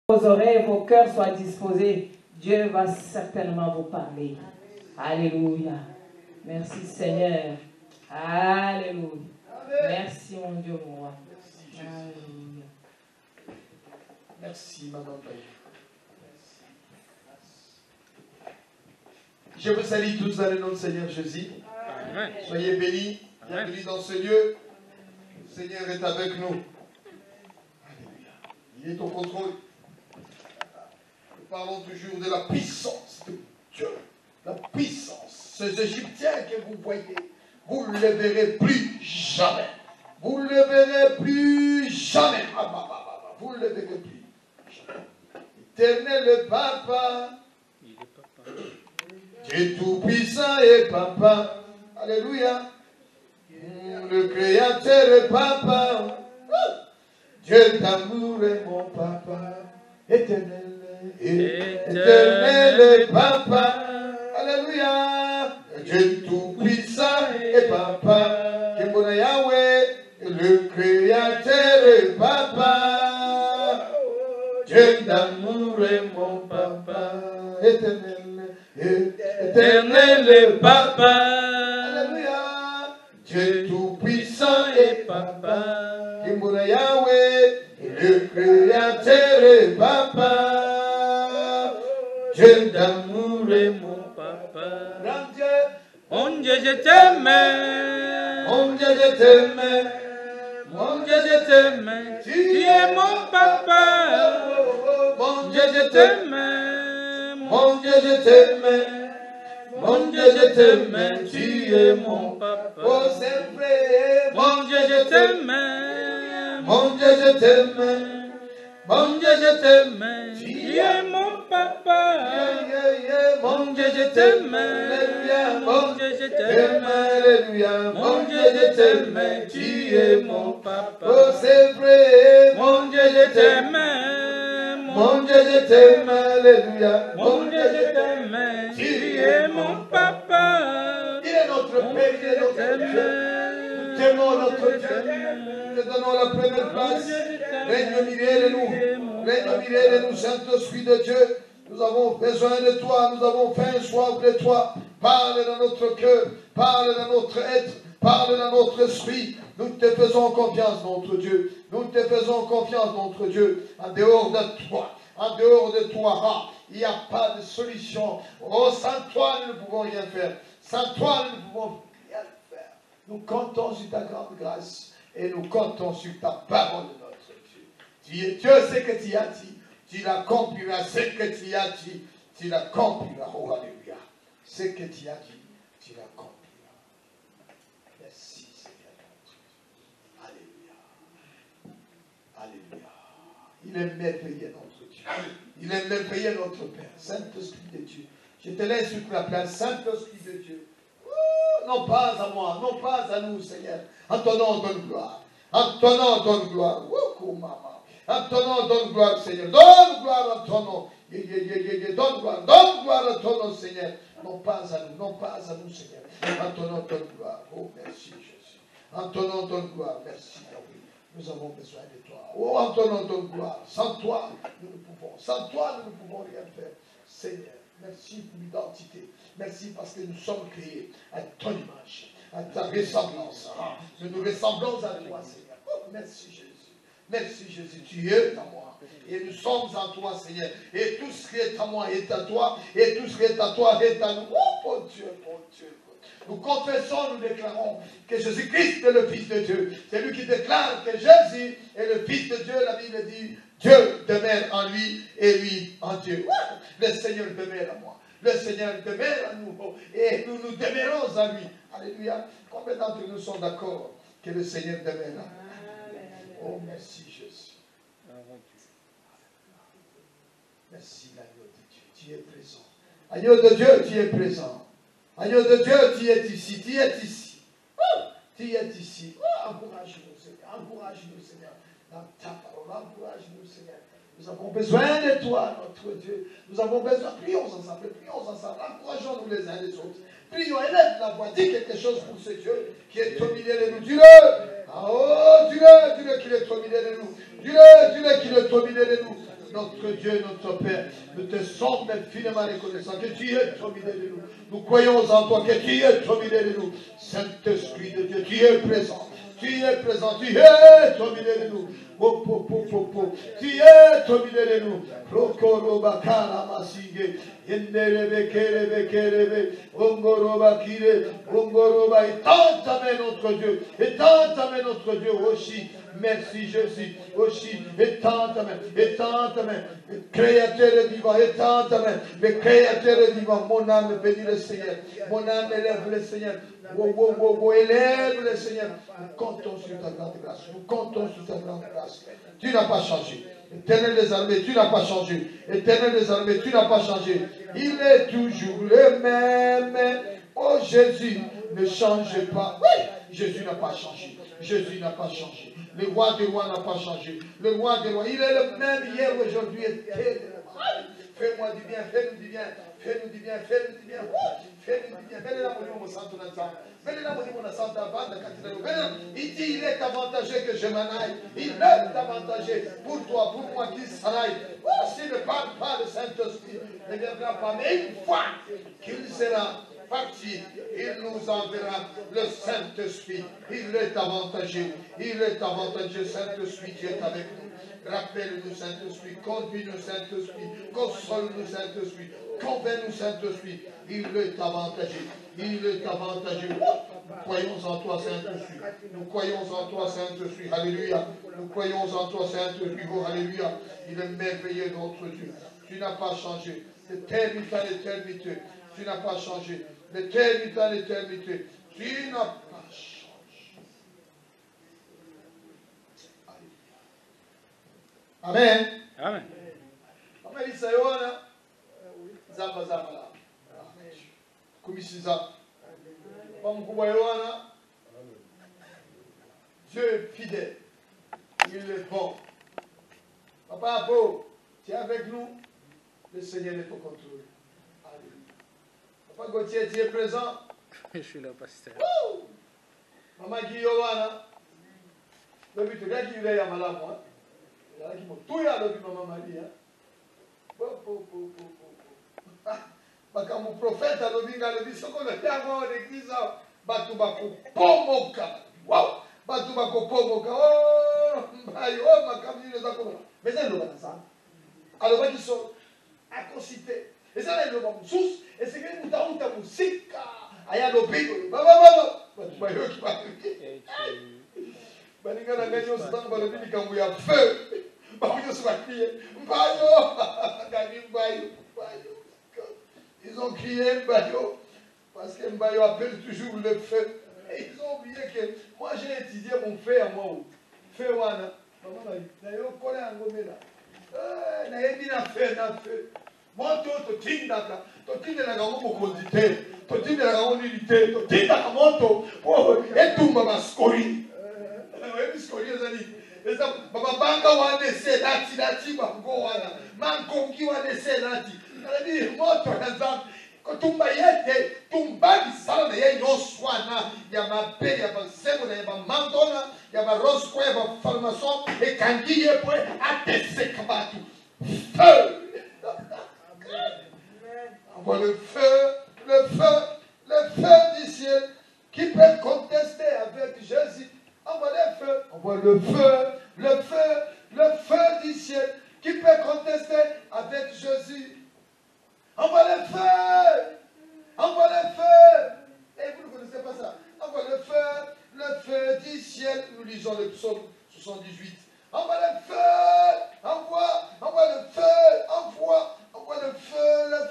vos oreilles, vos cœurs soient disposés. Dieu va certainement vous parler. Alléluia. Merci Seigneur. Alléluia. Merci mon Dieu, mon roi. Alléluia. Merci, Maman Père. Je vous salue tous dans le nom du Seigneur Jésus. Amen. Soyez bénis, bienvenue dans ce lieu. Le Seigneur est avec nous. Alléluia. Il est au contrôle. Nous parlons toujours de la puissance de Dieu. La puissance. Ces Égyptiens que vous voyez, vous ne les verrez plus jamais. Vous ne les verrez plus jamais. Vous ne les verrez plus jamais. Éternel Papa. Dieu tout-puissant et Papa. Alléluia. Le Créateur est Papa. Dieu d'amour est mon Papa. Éternel. Éternel est Papa. Alléluia. Dieu tout-puissant et Papa. Kemona Yahweh. Le Créateur est Papa. Dieu d'amour est mon Papa. Éternel. Éternel est Papa. Alléluia. Dieu tout-puissant est Papa. Kemona Yahweh. Le Créateur est Papa. Dieu d'amour est mon Papa. Grand Dieu. Mon Dieu, je t'aime. Mon Dieu, je t'aime. Mon Dieu, je t'aime. Tu es mon papa. Mon Dieu, je t'aime. Mon Dieu, je t'aime. Mon Dieu, je t'aime. Tu es mon papa. Oh, c'est vrai. Mon Dieu, je t'aime. Mon Dieu, je t'aime. Mon Dieu, je t'aime. Tu es mon papa. Mon Dieu, je t'aime. Mon Dieu, je t'aime. Mon Dieu, je t'aime. Tu es mon papa. Oh, c'est vrai. Mon Dieu, je t'aime. Mon Dieu, je t'aime. Alléluia. Mon Dieu, je t'aime. Tu es mon papa. Il est notre Père, il est notre Dieu. Nous t'aimons notre Dieu. Nous te donnons la première place. Règne au milieu de nous. Règne au milieu de nous, Saint-Esprit de Dieu. Nous avons besoin de toi. Nous avons faim, soif de toi. Parle dans notre cœur. Parle dans notre être. Parle dans notre esprit. Nous te faisons confiance, notre Dieu. Nous te faisons confiance, notre Dieu. En dehors de toi. En dehors de toi, il n'y a pas de solution. Oh, sans toi, nous ne pouvons rien faire. Sans toi, nous ne pouvons rien faire. Nous comptons sur ta grande grâce et nous comptons sur ta parole, notre Dieu. Dieu, ce que tu as dit, tu l'accompliras. Ce que tu as dit, tu l'accompliras. Oh, alléluia. Ce que tu as dit, tu l'accompliras. Merci, Seigneur. Alléluia. Alléluia. Il est merveilleux, notre Dieu. Il est merveilleux, notre Père. Saint-Esprit de Dieu. Je te laisse sur la place. Saint-Esprit de Dieu. Non pas à moi, non pas à nous, Seigneur. En ton nom, donne gloire. En ton nom, donne gloire. En ton nom, donne gloire, Seigneur. Donne gloire en ton nom. Donne gloire à ton nom, Seigneur. Non pas à nous, non pas à nous, Seigneur. En ton nom, donne gloire. Oh, merci, Jésus. En ton nom, donne gloire. Merci, Yahweh. Nous avons besoin de toi. Oh, en ton nom, donne gloire. Sans toi, nous ne pouvons. Sans toi, nous ne pouvons rien faire. Seigneur, merci pour l'identité. Merci parce que nous sommes créés à ton image, à ta ressemblance. Nous nous ressemblons à toi, Seigneur. Oh, merci, Jésus. Merci, Jésus. Tu es à moi. Et nous sommes en toi, Seigneur. Et tout ce qui est à moi est à toi. Et tout ce qui est à toi est à nous. Oh, mon Dieu, mon Dieu. Nous confessons, nous déclarons que Jésus-Christ est le Fils de Dieu. C'est lui qui déclare que Jésus est le Fils de Dieu. La Bible dit, Dieu demeure en lui et lui en Dieu. Le Seigneur demeure à moi. Le Seigneur demeure à nous. Et nous nous demeurons à lui. Alléluia. Combien d'entre nous sont d'accord que le Seigneur demeure à nous? Oh, merci Jésus. Merci l'agneau de Dieu. Tu es présent. Agneau de Dieu, tu es présent. Agneau de Dieu, tu es ici, tu es ici. Tu es ici. Encourage-nous, Seigneur. Encourage-nous, Seigneur. Dans ta parole, encourage-nous, Seigneur. Nous avons besoin de toi, notre Dieu. Nous avons besoin. Prions ensemble, prions ensemble. Encourageons-nous les uns les autres. Prions, élève la voix. Dis quelque chose pour ce Dieu qui est au milieu de nous. Dis-le. Oh, dis-le, dis-le qu'il est au milieu de nous. Dis-le, dis-le qu'il est au milieu de nous. Notre Dieu, notre Père, nous te sommes infiniment reconnaissants que tu es au milieu de nous. Nous croyons en toi, que tu es au milieu de nous. Saint-Esprit de Dieu, tu es présent. Tu es présent, tu es au milieu de nous. Tu es au milieu de nous. Prokoroba Karamasige, Yenderebe Kerebe Kerebe, Ongoroba Kire, Ongoroba, et tant amen notre Dieu, et tant amen notre Dieu aussi. Merci Jésus, aussi, et tant amen, Créateur divin, et tant amen, le Créateur divin, mon âme bénit le Seigneur, mon âme élève le Seigneur. Élève le Seigneur. Nous comptons sur ta grande grâce. Nous comptons sur ta grande grâce. Tu n'as pas changé. Éternel des armées, tu n'as pas changé. Éternel des armées, tu n'as pas changé. Il est toujours le même. Oh Jésus, ne change pas. Oui, Jésus n'a pas changé. Jésus n'a pas changé. Le roi des rois n'a pas changé. Le roi des rois, il est le même hier, aujourd'hui, éternellement. Fais-moi du bien, fais-nous du bien, fais-nous du bien, fais-nous du bien, fais-nous du bien. Il dit, il est avantageux que je m'en aille. Il est avantageux pour toi, pour moi qui s'en aille. S'il ne parle pas, le Saint-Esprit ne viendra pas. Mais une fois qu'il sera parti, il nous enverra le Saint-Esprit. Il est avantageux. Il est avantageux. Saint-Esprit, tu es avec nous. Rappelle-nous, Saint-Esprit, conduis-nous, Saint-Esprit, console-nous, Saint-Esprit, convainc-nous, Saint-Esprit. Il est avantageux, il est avantageux. Nous croyons en toi, Saint-Esprit. Nous croyons en toi, Saint-Esprit. Alléluia. Nous croyons en toi, Saint-Esprit. Oh, alléluia. Il est merveilleux, notre Dieu. Tu n'as pas changé. D'éternité à l'éternité. Tu n'as pas changé. D'éternité à l'éternité. Tu n'as pas changé. Amen. Amen. Amen. Isayona. Zamba zamba la. Kumisiza. Pamkubwa Yohana. Dieu est fidèle. Il est bon. Papa Apo, tu es avec nous. Le Seigneur est au contrôle. Alléluia. Papa Gauthier, tu es présent. Je suis là, pasteur. Maman Guillaume, le but de qui est à Malamo. Tout est à l'objet de Maman Marie. Bakamu prophète à l'objet de l'église. Ce qu'on a fait avant l'église, Batubako Pomoka. Wow! Batubako Pomoka. Oh, oh, ma camille les a compris. Mais c'est le ça. Alors, ils sont à conciter. Et ça, c'est le sous. Et c'est que nous avons ta musique. Aya l'objet. Baba. Batubako qui va. Balinga na gagné au stand pour le bini quand il y a feu. Balinga se va crier. Mbayo. Gagné Mbayo. Ils ont crié Mbayo. Parce que Mbayo appelle toujours le feu. Et ils ont oublié que moi j'ai étudié mon frère, moi. Feu wana. Maman m'a dit, d'ailleurs, on connaît un gomé là. Nayebi na feu. Moi, to tindaka. To tindaka ngo conducteur. To tindaka ngo militaire. To tindaka moto. Oh, etumba baskori. Baba banga wane se lati bango wana mankongi wane se lati alabi moto nazam kotumba yete tumba bisala na ye nyoswana ya mabe ya basebo na ya mandona ya barosko ya farmason e kangi ye po atese kabatu feu. Envoie le feu du ciel qui peut contester avec Jésus. Envoie le feu du ciel qui peut contester avec Jésus. Envoie le feu. Et vous ne connaissez pas ça. Envoie le feu du ciel. Nous lisons le psaume 78. Envoie le feu. Envoie le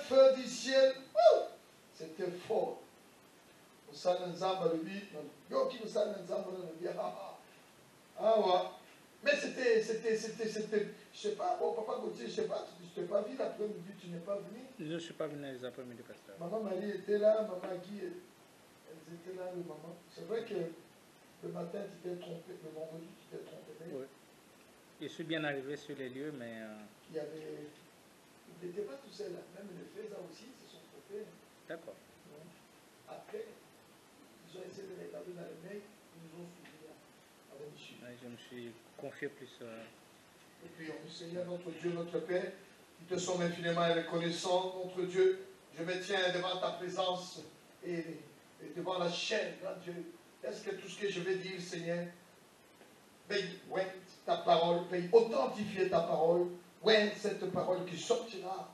feu du ciel. C'était fort. Mais c'était, je sais pas, bon, papa Gauthier, je sais pas, tu t'es pas vu l'après-midi, tu n'es pas venu. Je ne suis pas venu les après-midi, pasteur. Maman Marie était là, maman Guy, elles étaient là, le maman. C'est vrai que le matin, tu t'es trompé, le vendredi, tu t'es trompé. Oui. Je suis bien arrivé sur les lieux, mais... Il n'était pas tout seul, là. Même les frères aussi se sont trompés. D'accord. Après, ils ont essayé de regarder dans les mails, ils nous ont suivis à la mission. Je me suis confié plus... Et puis, Seigneur, notre Dieu, notre Père, Nous te sommes infiniment reconnaissants, notre Dieu. Je me tiens devant ta présence et devant la chaîne, grand Dieu. Est-ce que tout ce que je vais dire, Seigneur, veuille ta parole, veuille authentifier ta parole, cette parole qui sortira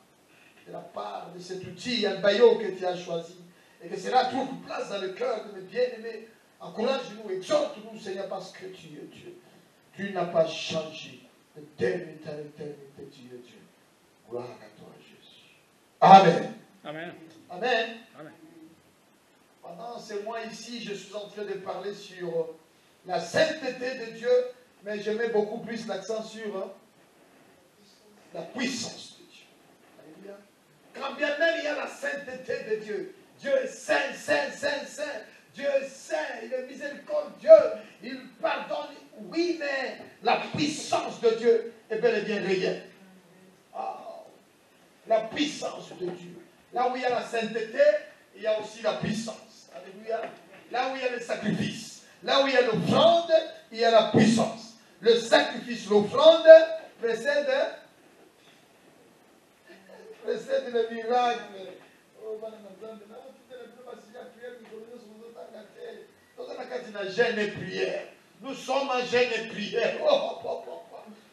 de la part de cet outil, un baillot que tu as choisi, et que cela trouve place dans le cœur de mes bien-aimés. Encourage-nous, exhorte-nous, Seigneur, parce que tu es Dieu. Tu n'as pas changé de d'éternité à éternité, tu es Dieu. Gloire à toi, Jésus. Amen. Amen. Amen. Amen. Pendant ces mois ici, je suis en train de parler sur la sainteté de Dieu, mais je mets beaucoup plus l'accent sur la puissance de Dieu. Alléluia. Quand bien même il y a la sainteté de Dieu, Dieu est saint, saint, saint, saint. Dieu est saint, il est miséricordieux, il pardonne. Oui, mais la puissance de Dieu est bel et bien réelle. Oh, la puissance de Dieu. Là où il y a la sainteté, il y a aussi la puissance. Alléluia. Là où il y a le sacrifice, là où il y a l'offrande, il y a la puissance. Le sacrifice, l'offrande précède le miracle. Jeûne et prière. Nous sommes en jeûne et prière.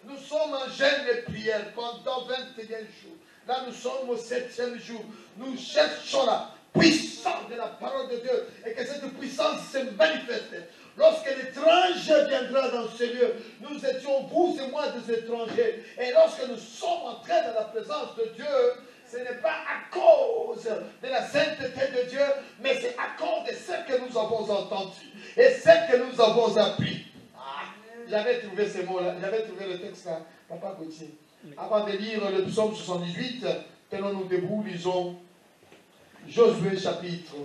Nous sommes en jeûne et prière pendant 21 jours. Là, nous sommes au 7e jour. Nous cherchons la puissance de la parole de Dieu et que cette puissance se manifeste. Lorsque l'étranger viendra dans ce lieu, nous étions, vous et moi, des étrangers. Et lorsque nous sommes entrés dans la présence de Dieu, ce n'est pas à cause de la sainteté de Dieu, mais c'est à cause de ce que nous avons entendu et ce que nous avons appris. J'avais trouvé ces mots-là, j'avais trouvé le texte là, Papa Gauthier. Avant de lire le psaume 78, tenons-nous debout, lisons Josué chapitre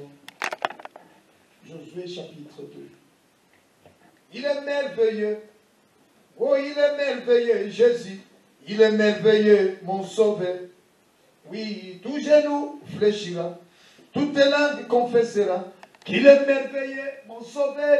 2. Il est merveilleux, oh il est merveilleux, Jésus, il est merveilleux, mon sauveur. Oui, tout genou fléchira, toute langue confessera qu'il est merveilleux, mon sauveur.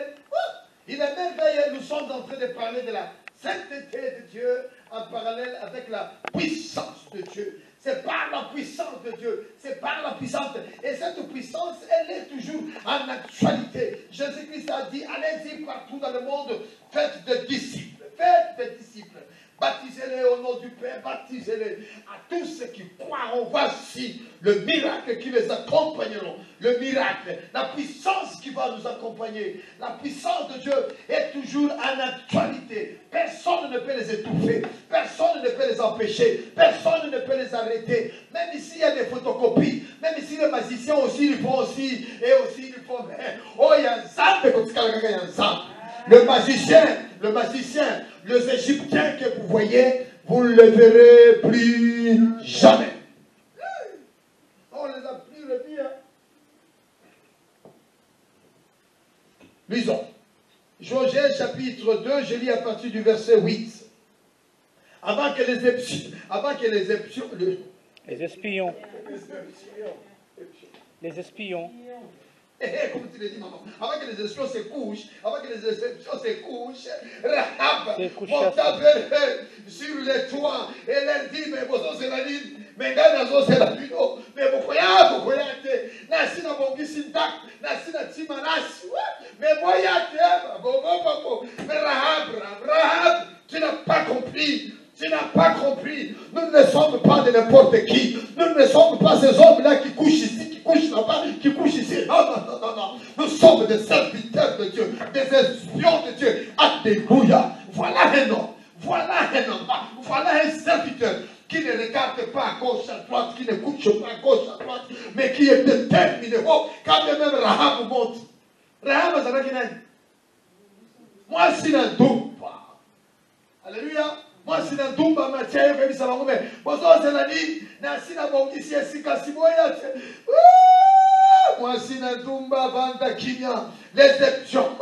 Il est merveilleux. Nous sommes en train de parler de la sainteté de Dieu en parallèle avec la puissance de Dieu. C'est par la puissance de Dieu, c'est par la puissance. Et cette puissance, elle est toujours en actualité. Jésus-Christ a dit, allez-y partout dans le monde, faites des disciples, baptisez-les au nom du Père, baptisez-les à tous ceux qui croiront. Voici le miracle qui les accompagneront. Le miracle, la puissance qui va nous accompagner. La puissance de Dieu est toujours en actualité. Personne ne peut les étouffer. Personne ne peut les empêcher. Personne ne peut les arrêter. Même ici, il y a des photocopies. Même ici, les magiciens aussi, ils font aussi. Et aussi, ils font. Oh, il y a un zambe. Le magicien, les Égyptiens que vous voyez, vous ne les verrez plus jamais. On les a plus revus. Lisons. Josué chapitre 2, je lis à partir du verset 8. Avant que les espions. Comme tu l'as dit, maman, avant que les espions se couchent, Rahab monta vers eux sur les toits et leur dit, mais vous c'est la ligne, mais vous c'est la ligne, mais vous croyez, nasi na bongi sindak, nasi na timanas, mais mais Rahab, tu n'as pas compris. Tu n'as pas compris. Nous ne sommes pas de n'importe qui. Nous ne sommes pas ces hommes-là qui couchent ici, qui couchent là-bas, qui couchent ici. Non. Nous sommes des serviteurs de Dieu, des espions de Dieu. Alléluia. Voilà un homme. Voilà un serviteur qui ne regarde pas à gauche, à droite, qui ne couche pas à gauche, à droite, mais qui est déterminé. Oh, quand même Rahab monte. Rahab, ça va qu'il aille. Moi, si je ne doute pas. Alléluia. Moi, si je ne doute pas, Mathieu, je vais ça va vous mettre. Moi, si je ne doute pas, Vanda Kimia, les espions,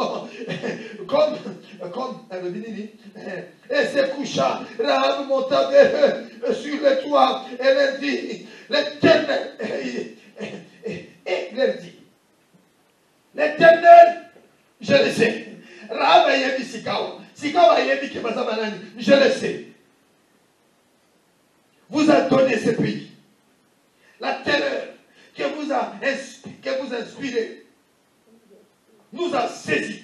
comme elle dit, et se coucha, Rahab monta vers eux sur le toit, et leur dit, l'Éternel, et leur dit, l'Éternel, je le sais. Rahab a dit Sikawa a dit que je le sais. Vous a donné ce pays. La terreur que vous a inspiré nous a saisis.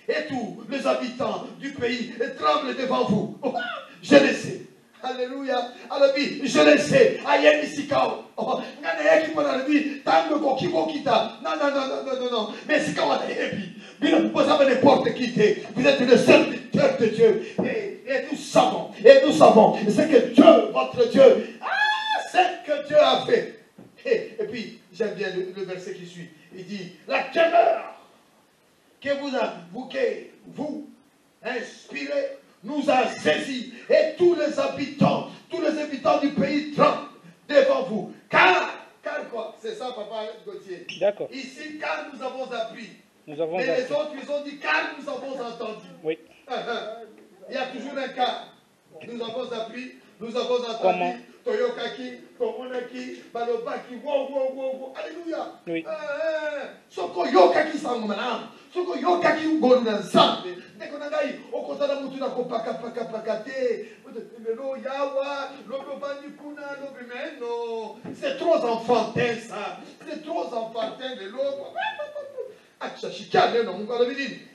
Et tous les habitants du pays tremblent devant vous. Oh, je le sais. Alléluia. Alors, je le sais. Aïe, Missikao. Oh, non. Mais c'est quand vous avez n'importe qui. Vous êtes le serviteur de Dieu. Et nous savons ce que Dieu, votre Dieu, ce que Dieu a fait. Et puis, j'aime bien le verset qui suit. Il dit, la terreur que vous inspirez, nous a saisis. Et tous les habitants du pays tremblent devant vous. Car quoi? C'est ça, papa Gauthier. D'accord. Ici, car nous avons appris. Nous avons Mais appris. les autres, ils ont dit, car nous avons entendu. Oui. Il y a toujours un cas. Nous avons appris, nous avons entendu. Comment? Toyokaki, Tomonaki, Balobaki, wow. Alléluia. Oui. Soko yokaki sangomana. Soko yokaki ugoluna nzambe. Nekonangai, okotana mutu na kopaka te. Lelo yawa, lobe bandi kuna, lobe mais non. C'est trop enfantin ça. C'est trop enfantin de l'autre.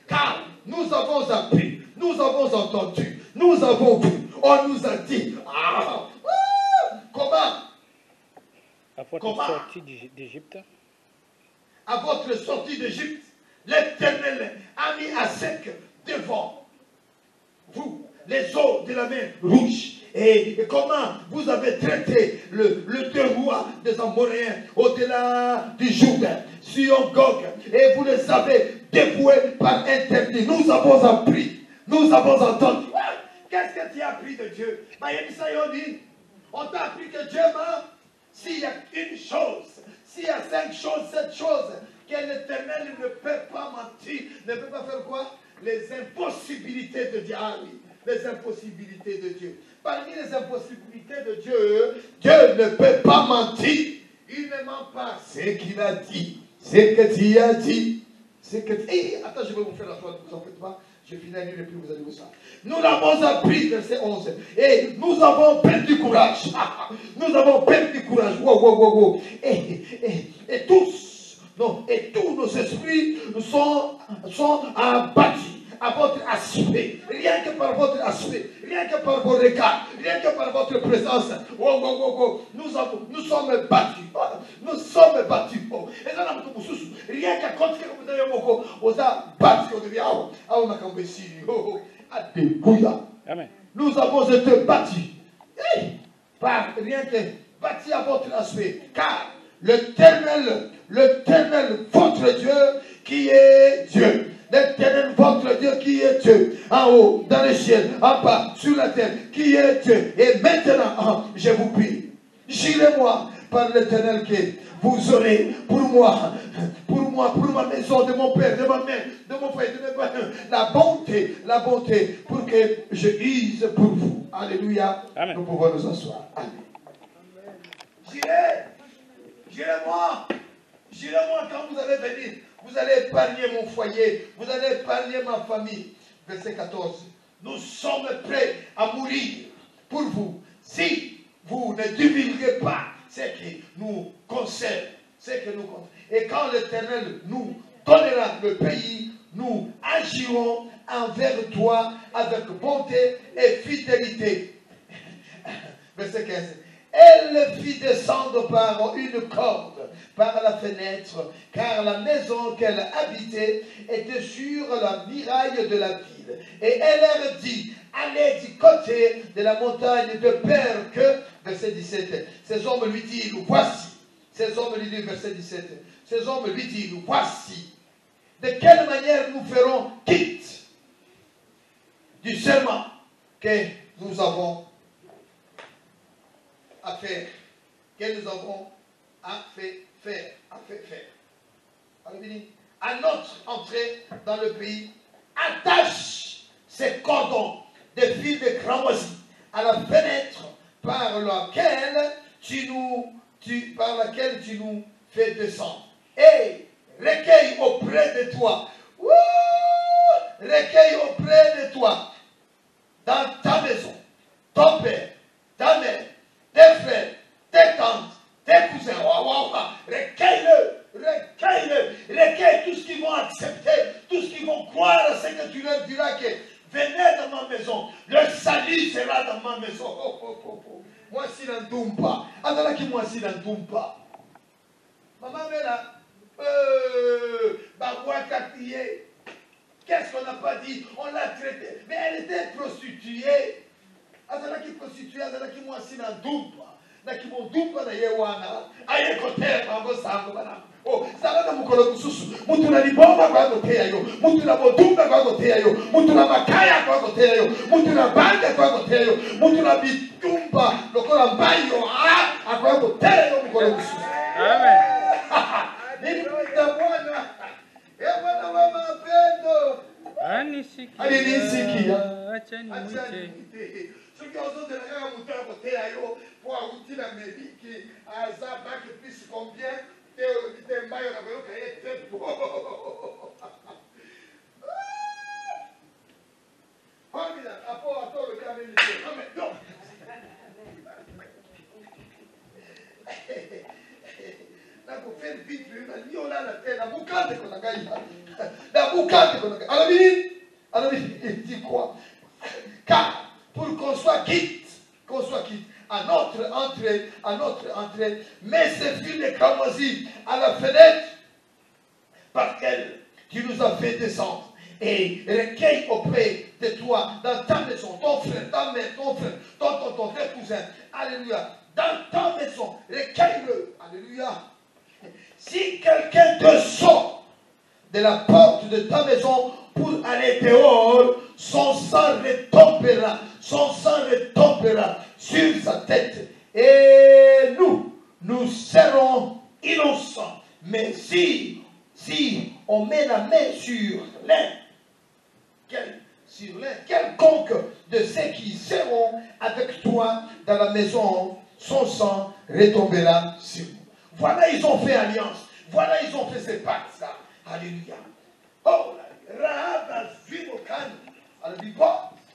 Car nous avons appris, nous avons entendu, nous avons vu, on nous a dit. Comment? À votre sortie d'Égypte. À votre sortie d'Égypte, l'Éternel a mis à sec devant vous les eaux de la mer Rouge. Et comment vous avez traité le deux rois des Amoréens au-delà du Jourdain, sur Gog, et vous les avez dépouillés par interdit. Nous avons appris, nous avons entendu. Qu'est-ce que tu as appris de Dieu? On t'a appris que Dieu ment. S'il y a une chose, s'il y a 5 choses, 7 choses, que l'Éternel ne peut pas mentir, ne peut pas faire quoi? Les impossibilités de Dieu. Ah oui, les impossibilités de Dieu. Parmi les impossibilités de Dieu, Dieu ne peut pas mentir. Il ne ment pas. Ce qu'il a dit, ce que tu as dit, ce que tu... Attends, je vais vous faire la foi, ne vous en faites pas. Je finis et puis vous allez voir ça. Nous l'avons appris, verset 11. Et nous avons perdu courage. Nous avons perdu courage. Wow. Et tous, non, et tous nos esprits sont abattus à votre aspect. Rien que par votre aspect. Rien que par vos regards. Rien que par votre présence. Nous sommes battus. Nous sommes battus. Et ça, rien qu'à cause que vous avez vous a battu. Alléluia. Amen. Nous avons été battus. Par rien que battus à votre aspect. Car l'Éternel, votre Dieu, qui est Dieu. L'Éternel, votre Dieu, qui est Dieu, en haut, dans les cieux, en bas, sur la terre, qui est Dieu. Et maintenant, je vous prie, jurez-moi par l'Éternel que vous aurez pour moi, pour ma maison, de mon père, de ma mère, de mon frère, de mes parents, la bonté, pour que je use pour vous. Alléluia. Amen. Nous pouvons nous asseoir. Amen. Jurez-moi quand vous allez venir. Vous allez épargner mon foyer. Vous allez épargner ma famille. Verset 14. Nous sommes prêts à mourir pour vous. Si vous ne divulguez pas ce qui nous concerne. Et quand l'Éternel nous donnera le pays, nous agirons envers toi avec bonté et fidélité. Verset 15. Elle le fit descendre par une corde, par la fenêtre, car la maison qu'elle habitait était sur la muraille de la ville. Et elle leur dit, allez du côté de la montagne de Père que, verset 17, ces hommes lui dirent, voici. Ces hommes lui disent, verset 17, ces hommes lui dirent, voici. De quelle manière nous ferons quitte du serment que nous avons à faire, faire. À notre entrée dans le pays, attache ces cordons de fil de cramoisi à la fenêtre par laquelle tu nous fais descendre. Et recueille auprès de toi. Recueille auprès de toi, dans ta maison, ton père, ta mère, tes frères, vont croire à ce que tu leur diras que venez dans ma maison, le salut sera dans ma maison. Oh, oh, oh, oh. Moi si n'entoumpa. Attends qui moi si n'entoumpa. Maman Bella, qu'est-ce qu'on n'a pas dit? On l'a traitée. Mais elle était prostituée. Attends qui prostituée, attends qui moi si n'entoumpa. Naki mondupa na yewana ayekotea mambo sango bana oh sala na mukolo kususu mutu na libomba kwa gotea yo mutu na bodumba kwa gotea yo mutu na makaya kwa gotea yo mutu na banga kwa gotea yo mutu na bitumba lokola mbayo akwa gotea yo mukolo kususu amen nini mtabwana bwana wa mapendo anisikia acha niite ceux qui ont de la montagne à côté ayo pour aboutir la mairie qui a ça bac plus combien de maillots la voyons qu'il est très beau. Formidable. Attends le carnet. Non mais non. Là pour faire vite, ni on a la tête, la boucade qu'on a gagné. La boucade qu'on a gagné. Alors il dit quoi? Car pour qu'on soit quitte, à notre entrée, mais ce fut les cramoisis à la fenêtre par laquelle tu nous as fait descendre et recueille auprès de toi dans ta maison, ton frère, ta mère, ton frère, ton cousin, alléluia, dans ta maison, recueille-le, alléluia. Si quelqu'un te sort de la porte de ta maison pour aller dehors, son sang retombera sur sa tête. Et nous serons innocents. Mais si on met la main sur quelconque de ceux qui seront avec toi dans la maison, son sang retombera sur nous. Voilà, ils ont fait alliance. Voilà, ils ont fait ces pactes-là. Alléluia. Oh, Rahab a vu au calme. Elle dit, bon,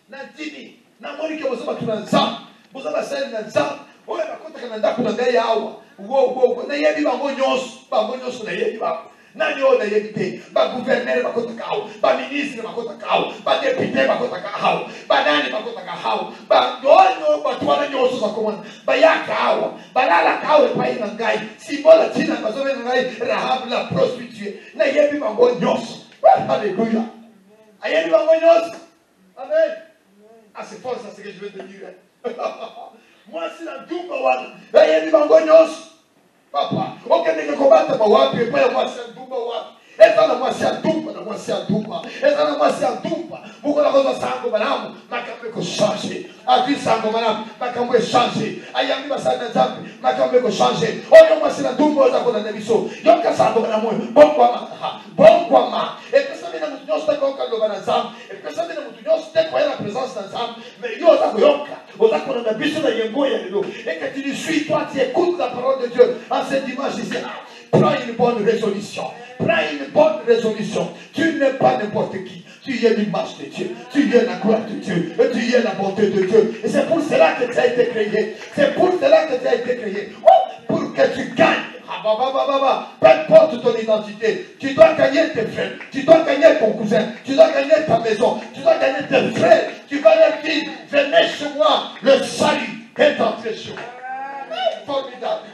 Nantini, Namoni, que vous avez tout ensemble. Vous avez fait ensemble. Vous avez fait un peu de temps. Wow, n'ayez pas de n'ayez pas. Nanyo na yebite ba gouverneur ba kota kao ba ministre ba kota kao ba député ba kota kao ba nani ba kota kao ba nyo ba twana nyo so komona ba ya kao ba lala kao e pa ina ngai simbola tina ba zo ngai Rahab la prostituée na yebi ba ngonyos. Alléluia. Ayebi ba ngonyos. Amen. Ah, c'est fort ça ce que je vais te dire. Moi c'est la double one. Ayebi ba ngonyos. Papa, aucun ne combatte ma wapi, et pas moi c'est un double wapi. Et dans moi c'est un double, dans moi c'est un double. Et dans moi c'est un double. Beaucoup de choses sango madame, ma cambe ko changer. A vie sango madame, ma cambe changer. Ayami basana zambi, ma cambe ko changer. Oh moi c'est un double za ko na biso. Yoka sango madame, bon quoi ma. Et que ça me na mutunyo sta ko kalo bana zam. Et que ça me na mutunyo sta ko la présence dans zam. Mais yo za ko yoka. Oza ko na biso na yengo ya lelo. Et que tu le suis, toi tu écoutes la parole de Dieu. En ce dimanche ici, prends une bonne résolution. Prends une bonne résolution. Tu n'es pas n'importe qui. Tu es l'image de Dieu. Tu es la gloire de Dieu. Et tu es la bonté de Dieu. Et c'est pour cela que tu as été créé. C'est pour cela que tu as été créé. Pour que tu gagnes. Peu importe ton identité. Tu dois gagner tes frères. Tu dois gagner ton cousin. Tu dois gagner ta maison. Tu dois gagner tes frères. Tu vas leur dire, venez chez moi. Le salut est entré chez moi. Formidable.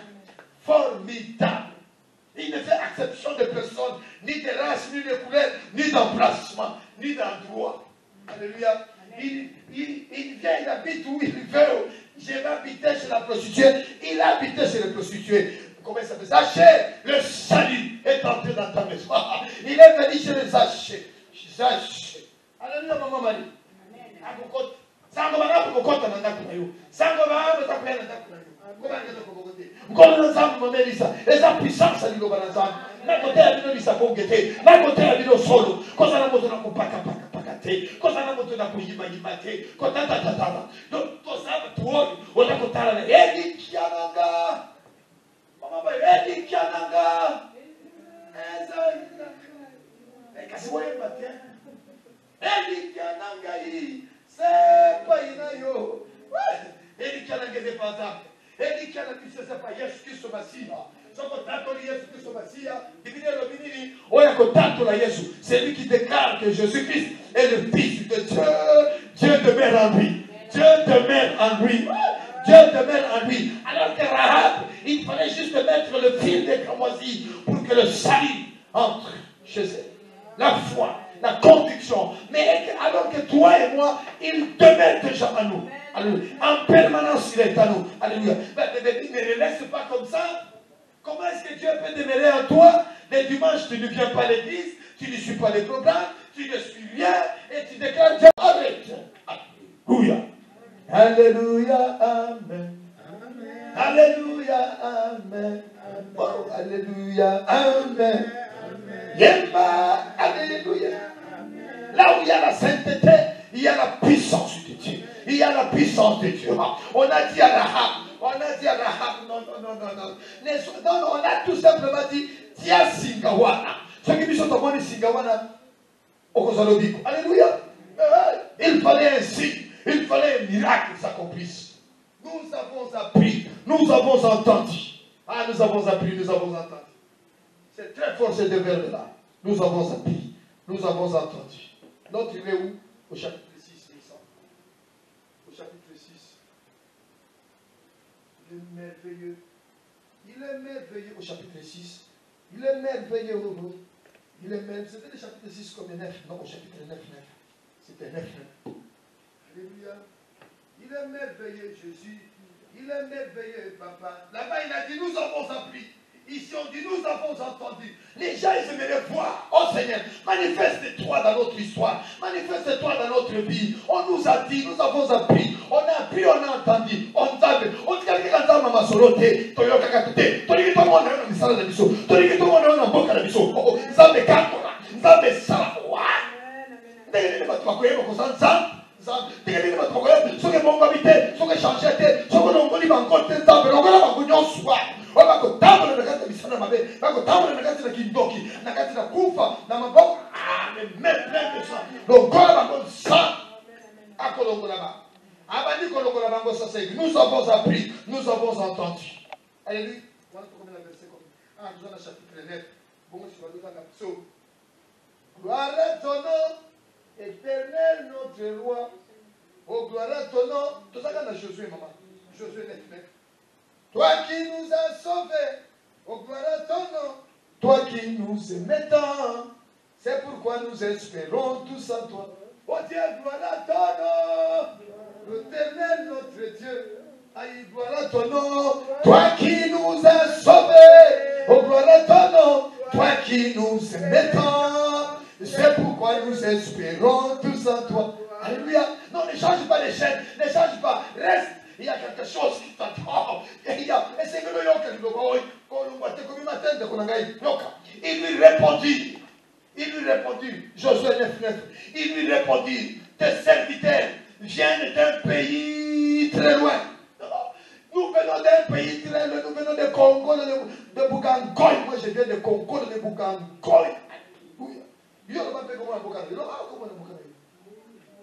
Formidable. Il ne fait exception de personne, ni de race, ni de couleur, ni d'emplacement, ni d'endroit. Alléluia. Il vient, il habite où il veut. Je vais habiter chez la prostituée. Il a habité chez les prostituées. Comment ça fait? Zachée, le salut est entré dans ta maison. Il est venu chez les Zachée. Zachée. Alléluia, maman Marie. Amen. Sango bana kokota na ndako na yo. Sango bana takwenda na ndako na yo. Ngoba ngeza kokote. Ngolo nzambe momelisa. Eza puissance ali lo bana nzambe. Na kote ya bino lisa kongete. Na kote ya bino solo. Koza na moto na kupaka te. Koza na moto na kuyima te. Kota tata. Donc to saba tuoni ona kotala na edi kiananga. Mama ba edi kiananga. Eza. Kasi wewe batia. Edi kiananga hii. C'est pas inayo. Elle dit qu'elle a gagné par exemple. Elle dit qu'elle a pu se séparer. Yesu Kristo Masiha. C'est lui qui déclare que Jésus-Christ est le Fils de Dieu. Dieu demeure en lui. Dieu demeure en lui. Dieu demeure en lui. Alors que Rahab, il fallait juste mettre le fil des cramoisis pour que le salut entre chez elle. La foi, la conviction. Mais alors que toi et moi, il demeure déjà en nous. Alléluia. En permanence, il est à nous. Alléluia. Mais ne laisse pas comme ça. Comment est-ce que Dieu peut demeurer en toi? Les dimanches, tu ne viens pas à l'église, tu ne suis pas les programmes, tu ne suis rien et tu déclares Dieu arrête. Alléluia. Alléluia. Amen. Alléluia. Amen. Oh, alléluia. Amen. Yemba. Alléluia. Là où il y a la sainteté, il y a la puissance de Dieu. Il y a la puissance de Dieu. On a dit à Rahab, non, on a tout simplement dit, Tia Singawana. Ce qui dit sur Singawana, alléluia. Il fallait ainsi, il fallait un miracle qui s'accomplisse. Nous avons appris, nous avons entendu. Ah, nous avons appris, nous avons entendu. C'est très fort ces deux verbes-là. Nous avons appris, nous avons entendu. Donc il est où? Au chapitre 6, au chapitre 6. Il est merveilleux. Il est merveilleux au chapitre 6. Il est merveilleux. Il est merveilleux. C'était le chapitre 6 comme le 9. Non, au chapitre 9. C'était 9. Alléluia. Il est merveilleux, Jésus. Il est merveilleux, Papa. Là-bas, il a dit, nous avons appris. Ici, on dit, nous avons entendu. Les gens, ils aimeraient voir. Oh Seigneur, manifeste-toi dans notre histoire. Manifeste-toi dans notre vie. On nous a dit, nous avons appris. On a appris, on a entendu. On savait. On dit quelqu'un qui a mama sorote. Toyo kakatute. Toyo ki tomo na misala na biso. Toyo ki tomo na mboka na biso. Oh, nzambe kakora. Nzambe sala. Wa. Ndenge ba twakoye ko sansa. Ndenge ba twakoye. Soke mongo bite, soke changer te. Soke longo li bango te nzambe. Longo la bango nyoswa. Bako tambo na kati bisana mabe, bako tambo na kati na kindoki, na kati na kufa, na maboko, mais plein de sang. Donc quand bako sang, akolongo là-bas. Abandi kolongo là-bas, nous avons appris, nous avons entendu. Alléluia. Voilà comment la verset comme. Ah, nous avons le chapitre 9. Bon, je vais vous en appeler. Gloire à ton nom, éternel notre roi. Oh, gloire à ton nom. Tout ça, c'est Josué, maman. Josué 9. Toi qui nous as sauvés, oh gloire à ton nom. Toi qui nous aimais tant, c'est pourquoi nous espérons tous en toi. Oh Dieu, gloire à ton nom, l'éternel notre Dieu. Aïe, gloire à ton nom. Toi qui nous as sauvés, oh gloire à ton nom. Toi qui nous aimais tant, c'est pourquoi nous espérons tous en toi. Alléluia. Non, ne change pas les chaînes, ne change pas, reste. Il y a quelque chose qui t'attend. Et c'est que le yoka, il lui répondit, Josué 9, il lui répondit, tes serviteurs viennent d'un pays très loin. Nous venons d'un pays très loin, nous venons de Congo, de Bougangoy. Moi je viens de Congo, de Bougangoy. Yo, on va faire comment Bougangoy?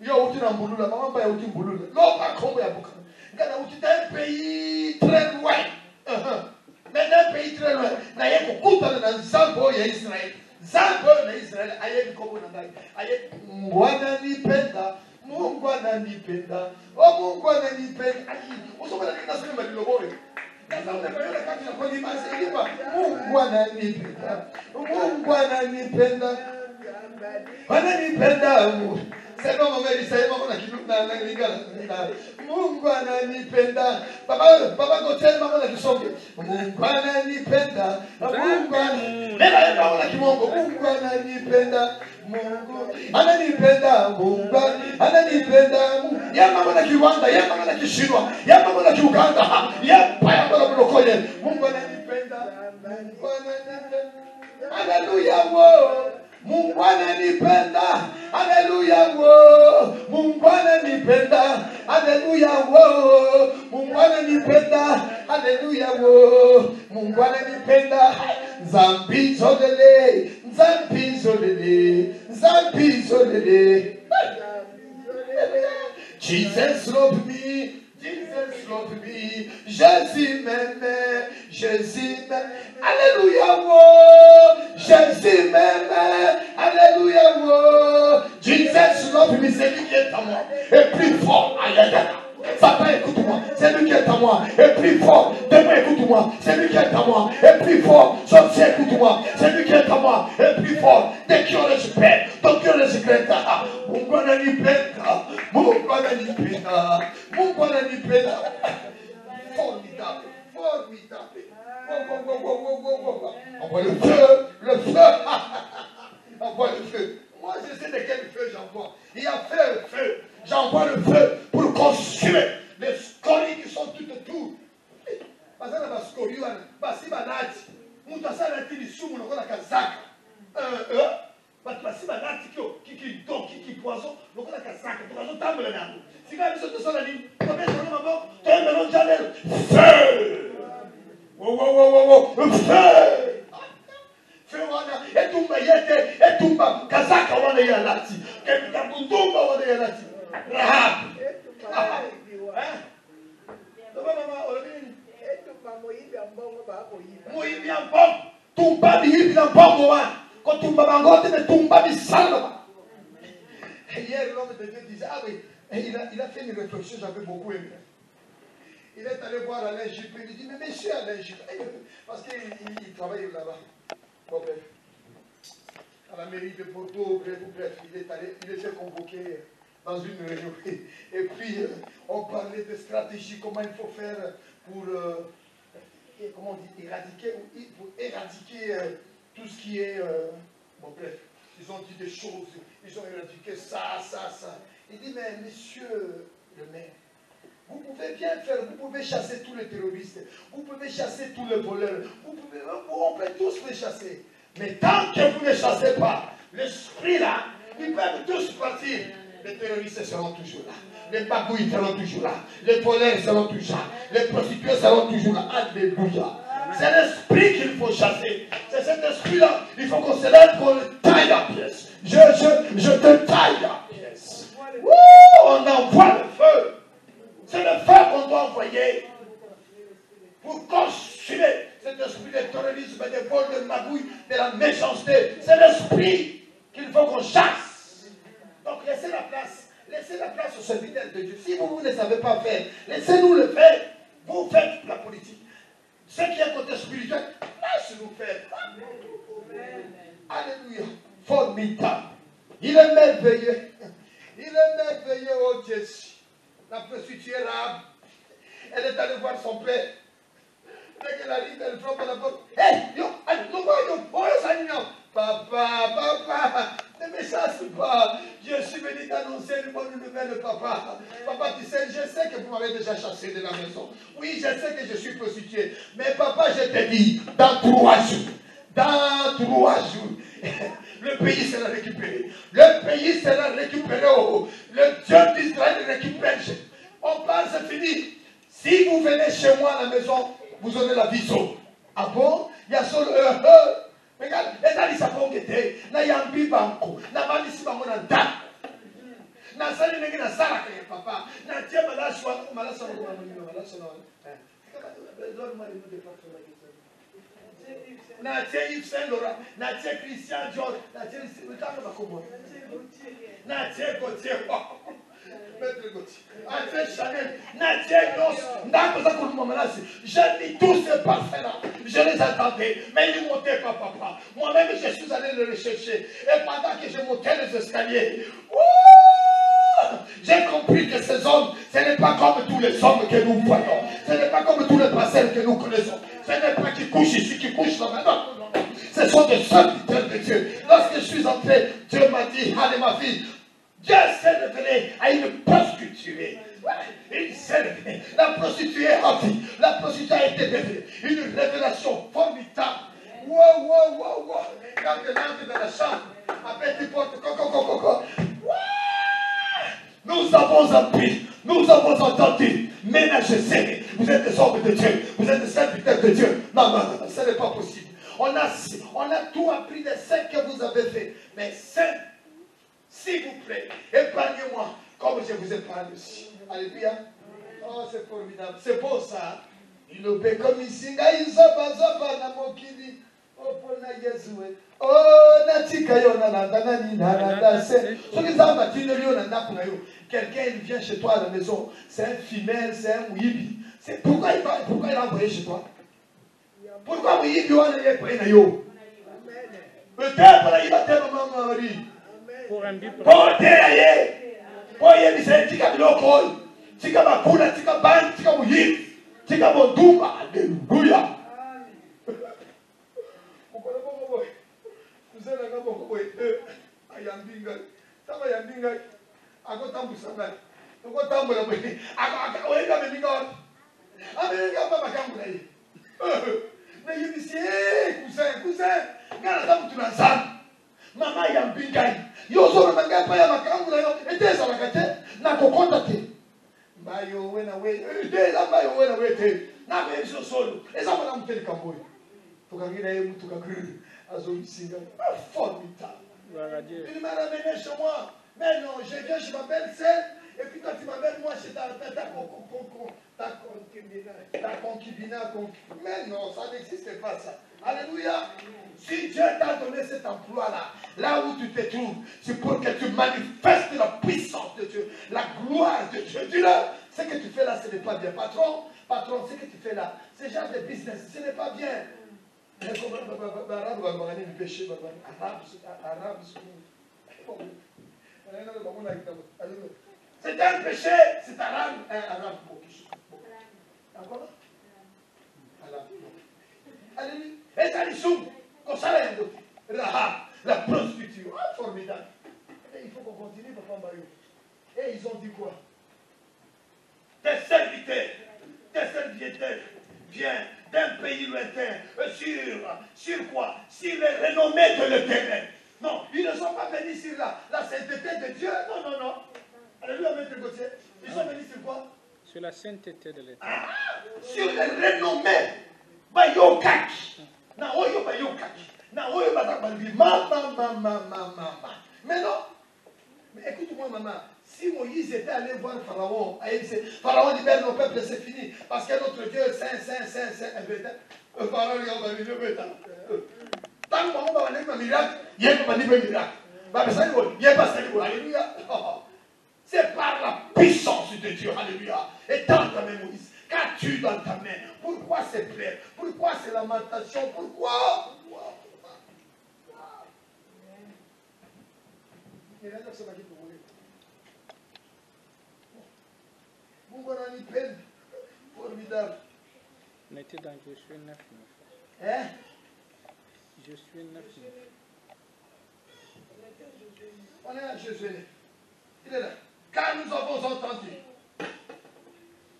Yo, on va Mbulula, maman pas Mbulula. Non, pas comment Bougangoy. D'un pays très loin. Mais d'un pays très loin. Naye kukuta na Zambo ya Israel. Zambo na Israel aye komo na ngai. Aye mwana nipenda. Mungu ananipenda. Oh Mungu ananipenda. Usomela kina sema maliloboe. Mungu ananipenda. Mungu ananipenda. Ananipenda. Sema mama alisema kuna kitu na lingala. Mungu ananipenda. Baba ngotel mama na kisonge. Mungu ananipenda. Mungu ananipenda. Nena kimongo. Mungu ananipenda. Mungu ananipenda. Mungu ananipenda. Ya mama na Kiwanda, ya mama na Kishinwa, ya mama na Kiuganda, ya paya kwa blokoye. Mungu ananipenda. Mungu ananipenda. Haleluya wo. Mungu ananipenda. Haleluya wo. Mungu ananipenda. Haleluya wo. Mungu ananipenda. Haleluya wo. Mungu ananipenda. Zambi zolele. Zambi zolele. Zambi zolele. Jesus loved me. Jesus love me. Jésus m'aime, Jésus m'aime. Alléluia, wow. Jésus m'aime, alléluia, wow. Jesus love me, c'est lui qui est en moi. Et plus fort, alléluia. Satan, écoute-moi, c'est lui qui est en moi, et plus fort. Demain, écoute-moi, c'est lui qui est en moi, et plus fort. Sorcier, écoute-moi, c'est lui qui est en moi, et plus fort. Dès qu'il y a le super, donc il y a le secret. Mon quoi n'a ni pena, mon quoi n'a ni pena, mon quoi n'a ni pena. Formidable, formidable. On voit le feu, le feu. On voit le feu. Moi, je sais de quel feu j'envoie. Il y a feu. J'envoie le feu pour consumer les scories qui sont toutes autour. Parce que la scorie, si banati, mutasa la tili sumu na kona kazaka. Basi banati qui poison, na kona kazaka. Tukazo tambela nango. Sika biso to sala ni, to be sala mabo, to melon janel. Feu. Wow. Feu. Feu wana etumba yete, etumba kazaka wana ya lati. Kepita bundumba wana ya lati. Rahab. Moïbi en pomme. Tumba bihibi en pomme. Quand tumba bangote, mais tumba bisalma. Hier, l'homme de Dieu disait, ah oui, il a fait une réflexion, j'avais beaucoup aimé. Il est allé voir Alain Juppé, il dit, mais monsieur Alain Juppé, parce qu'il travaille là-bas. Bon, bref. À la mairie de Porto, bref, il était convoqué dans une réunion. Et puis, on parlait de stratégie, comment il faut faire pour, comment on dit, éradiquer tout ce qui est, bon bref, ils ont dit des choses, ils ont éradiqué ça. Il dit, mais monsieur le maire, vous pouvez bien faire, vous pouvez chasser tous les terroristes, vous pouvez chasser tous les voleurs, on peut tous les chasser. Mais tant que vous ne chassez pas l'esprit là, ils peuvent tous partir. Les terroristes seront toujours là. Les bagouilles seront toujours là. Les voleurs seront toujours là. Les prostituées seront toujours là. Alléluia. C'est l'esprit qu'il faut chasser. C'est cet esprit-là. Il faut qu'on se lève, qu'on le taille à pièces. Je te taille à pièces. On envoie le feu. C'est le feu qu'on doit envoyer pour consumer cet esprit de terrorisme, de vol, de magouille, de la méchanceté. C'est l'esprit qu'il faut qu'on chasse. Donc laissez la place au serviteur de Dieu. Si vous ne savez pas faire, laissez-nous le faire. Vous faites la politique. Ce qui est côté spirituel, laissez-nous faire. Alléluia. Formidable. Il est merveilleux. Il est merveilleux, oh Jésus. La prostituée Rahab, elle est allée voir son père. Dès qu'elle arrive, elle frappe à la porte. Hé, papa, ne me chasse pas. Je suis venu t'annoncer une bonne nouvelle, papa. Papa, tu sais, je sais que vous m'avez déjà chassé de la maison. Oui, je sais que je suis prostituée. Mais papa, je te dis, dans 3 jours, le pays sera récupéré. Le pays sera récupéré. Le Dieu d'Israël récupère. On parle, c'est fini. Si vous venez chez moi à la maison, vous aurez la vision. Ah bon? Il y a solo. Regarde, les amis savent que t'es. Na yambi banco. Na malisi banco na da. Na sali negi na sala kaya papa. Na tia malashwa. Malashwa na malashwa na. Na tia Yves Saint Laurent. Na tia Christian Dior. Na tia na tia Gautier. Chanel, j'ai mis tous ces parfums-là, je les attendais, mais ils ne montaient pas, papa. Moi-même, je suis allé les rechercher. Et pendant que je montais les escaliers, j'ai compris que ces hommes, ce n'est pas comme tous les hommes que nous voyons. Ce n'est pas comme tous les pasteurs que nous connaissons. Ce n'est pas qui couchent ici, qui couchent là-bas. Non. Ce sont des serviteurs de Dieu. Lorsque je suis entré, Dieu m'a dit, allez ma fille, Dieu s'est révélé à une prostituée. Il s'est révélé. La prostituée a vu. La prostituée a été révélée. Une révélation formidable. Wow. Quand tu entres dans la chambre, après tu portes coco. Nous avons appris. Nous avons entendu. Ménagez, vous êtes des hommes de Dieu. Vous êtes des serviteurs de Dieu. Non, ce n'est pas possible. On a tout appris des saints que vous avez fait. Mais saints, s'il vous plaît, épargnez-moi comme je vous épargne aussi. Alléluia. Oh, c'est formidable. C'est beau ça. Il obéit comme ici. Zoba na mokili. Oh, pona Yezoué. Oh, natika yo na nani na danser. Quelqu'un il vient chez toi à la maison. C'est un femelle, c'est un ouibi. C'est pourquoi il a envoyé chez toi? Pourquoi ouibi on a pris na yo? Peut-être pour la maman Marie. Pour un but. Pour te pour y aller tika biloko. Tika bakuna, tika ban, tika ouibi. Tika mondumba. Alléluia. Ayambinga, tama yambinga, akotambusa ngai, akotambola bwe, oyenga beminga wapi? Amenga papa kambula ye. Na yibisi cousin, ngana tamu tunasana. Mama yambinga, yo zo na ngai pa ya makambula yo, etesa bakate, na kokota te. Bayo wena we, etesa bayo wena we te. Na be so solo, esa mwana muteli kamboy. Tukangira ye mutu kakuru, azomisinga, formidable. Il m'a ramené chez moi. Mais non, je viens chez ma belle-sœur. Et puis quand tu m'amènes, moi, c'est ta concubinage. Mais non, ça n'existe pas ça. Alléluia. Si Dieu t'a donné cet emploi-là, là où tu te trouves, c'est pour que tu manifestes la puissance de Dieu, la gloire de Dieu. Dis-le, ce que tu fais là, ce n'est pas bien. Patron, ce que tu fais là, ce genre de business, ce n'est pas bien. C'est un péché, c'est arabe. La prostituée, formidable. Il faut qu'on continue, Papa Mbayou. Et ils ont dit quoi? Des serviteurs viennent d'un pays lointain, sur quoi? Sur les renommées de l'Éternel. Non, ils ne sont pas venus sur la sainteté de Dieu. Non. Alléluia, maître Gauthier. Ils sont venus sur quoi? Sur la sainteté de l'Éternel. Sur les renommées. Bayokaki. Na oyo bayokaki. Na oyo batabalbi. Mama. Mais non. Mais écoute-moi, maman. Si Moïse était allé voir Pharaon, Pharaon libère nos peuples, c'est fini. Parce que notre Dieu est saint. Pharaon lui a dit, tant que on va faire un miracle, il n'y a pas de miracle. Alléluia. C'est par la puissance de Dieu. Alléluia. Et dans ta main, Moïse, qu'as-tu dans ta main? Pourquoi c'est pleurs? Pourquoi c'est lamentation? Pourquoi? Formidable. On était dans Josué 9. Hein? Josué 9. On est à Josué. Il est là. Car nous avons entendu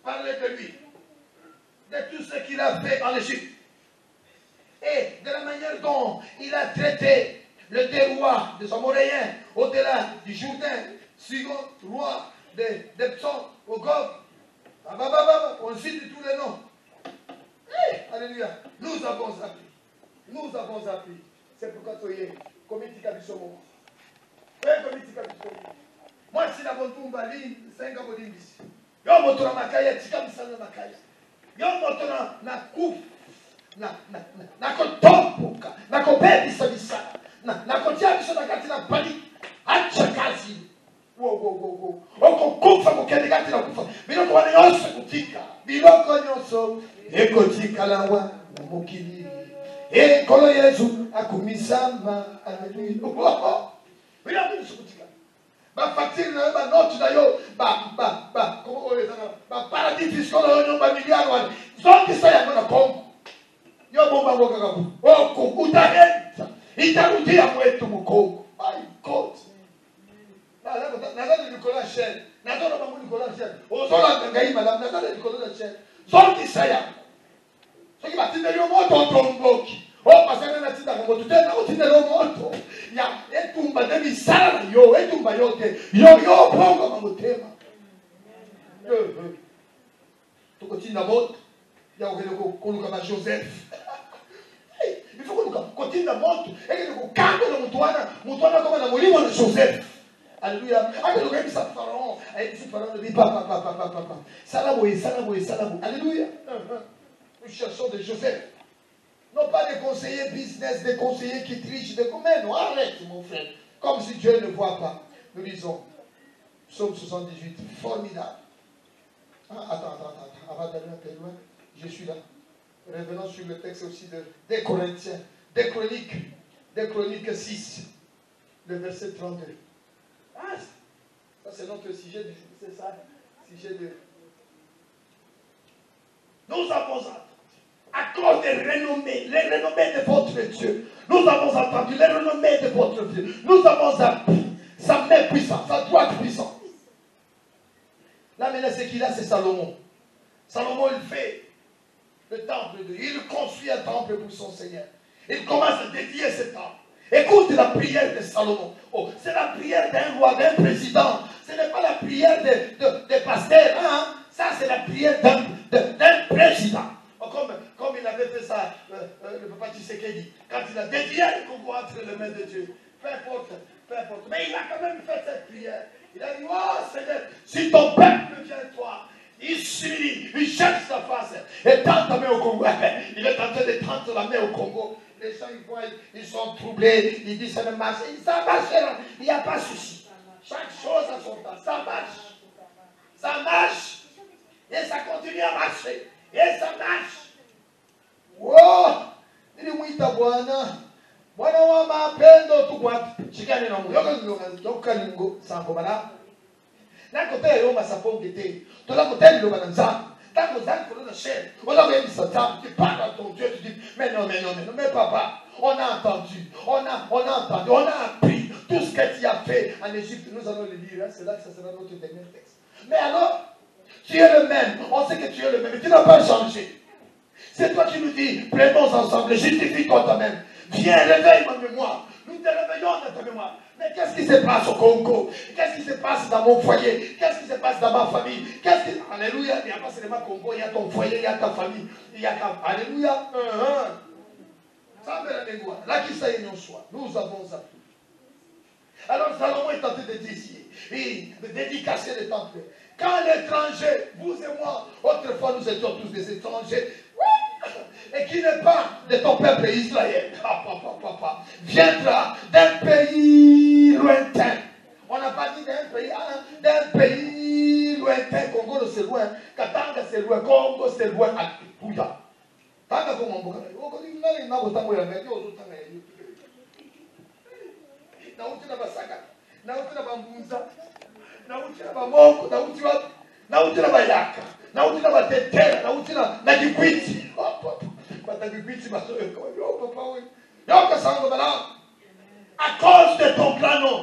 parler de lui, de tout ce qu'il a fait en Égypte, et de la manière dont il a traité le deux rois des Amoréens au-delà du Jourdain, second roi de Pson, au Gog. On cite tous les noms. Alléluia. Nous avons appris. C'est pourquoi tu es comité Kabisomo. Moi, si la bonne Bali, c'est un gabo d'imbis. Yo motora makaya, tika misana makaya. Yo motora na kuf, na kotompuka, na kobebisa bisana, na kotia biso na kati na pali. Acha kazi. Wo. Oko kufa mukende kati na kufa. Biloko wana yose kutika. Biloko nyonso ekotika lawa na mokili. Kolo Yesu akumisama. Alléluia. Bila biso kutika. Ba facture na ba note na yo comment on les ba paradis fiscal yo ba milliard wana. Zonke sa yango na Kongo. Yo bomba ngoka kabu. Ko utahenta. Itarudia mwetu mu Kongo. My God. Nazali Nicolas Chen. Nazali ba Nicolas Chen. Ozola ngai madame nazali Nicolas Chen. Zonke sa yango. Soki batinde yo moto tomboki. Pasana na tinda moto tena utinde lo moto. Ya etumba de misala yo etumba yote. Yo pongo mamutema. Tokotinda moto. Ya okele ko koluka ba Joseph. Il faut que nous continue moto. Et que nous kando na mutwana kama na molimo na Joseph. Alléluia. Alléluia. Ça Pharaon. Pharaon dit papa. Salaboui. Alléluia. Nous cherchons des Joseph. Non pas des conseillers business, des conseillers qui trichent, des communs. Non, arrête mon frère. Comme si Dieu ne voit pas. Nous lisons Psaume 78. Formidable. Attends. Avant d'aller un peu loin, je suis là. Revenons sur le texte aussi des Corinthiens. Des Chroniques 6. Le verset 32. Ça c'est notre sujet du jour. C'est ça. Sujet de... Nous avons entendu. À cause des renommées, les renommées de votre Dieu. Nous avons entendu les renommées de votre Dieu. Nous avons appris sa main puissante, sa droite puissante. Là maintenant, ce qu'il a, c'est Salomon. Salomon, il fait le temple de Dieu. Il construit un temple pour son Seigneur. Il commence à dédier ce temple. Écoute la prière de Salomon. Oh, c'est la prière d'un roi, d'un président. Ce n'est pas la prière des pasteurs. Hein? Ça, c'est la prière d'un président. Oh, comme il avait fait ça, le papa Tshisekedi, quand il a dédié le Congo entre les mains de Dieu. Peu importe. Mais il a quand même fait cette prière. Il a dit, oh Seigneur, si ton peuple vient toi, il s'humilie, il cherche sa face et tend ta main au Congo. Il est en train de tendre la main au Congo. Les gens, ils voient, ils sont troublés. Ils disent, ça ne marche. Ça marche, il n'y a pas de souci. Chaque chose a son temps. Ça marche. Ça marche. Et ça continue à marcher. Et ça marche. Wow! Il dit, oui, ta bwana. Bwana wa mapendo tu kwa chikani na mu. Yokalingo sangobala. Na kote yo masapongete. To la kote lo bananza. Quand vous êtes pour le chef, vous avez mis ça, tu parles à ton Dieu, tu dis, mais non, papa, on a entendu, on a appris tout ce que tu as fait en Égypte. Nous allons le lire, hein, c'est là que ça sera notre dernier texte. Mais alors, tu es le même, on sait que tu es le même, mais tu n'as pas changé. C'est toi qui nous dis, prenons ensemble, justifie-toi toi-même. Viens, réveille ma mémoire. Nous te réveillons dans ta mémoire. Mais qu'est-ce qui se passe au Congo? Qu'est-ce qui se passe dans mon foyer? Qu'est-ce qui se passe dans ma famille? Alléluia, il n'y a pas seulement Congo, il y a ton foyer, il y a ta famille. Il y a Alléluia. Ça me la mémoire. Là qui ça y soit, nous avons appris. Alors Salomon est en train de décider, de dédicacer le temple. Quand l'étranger, vous et moi, autrefois nous étions tous des étrangers, et qui n'est pas de ton peuple Israël, viendra d'un pays lointain. On n'a pas dit d'un pays lointain. Congo c'est loin, Katanga c'est loin, Congo c'est loin. Alléluia. Tanga comme on bouge. À cause de ton grand nom.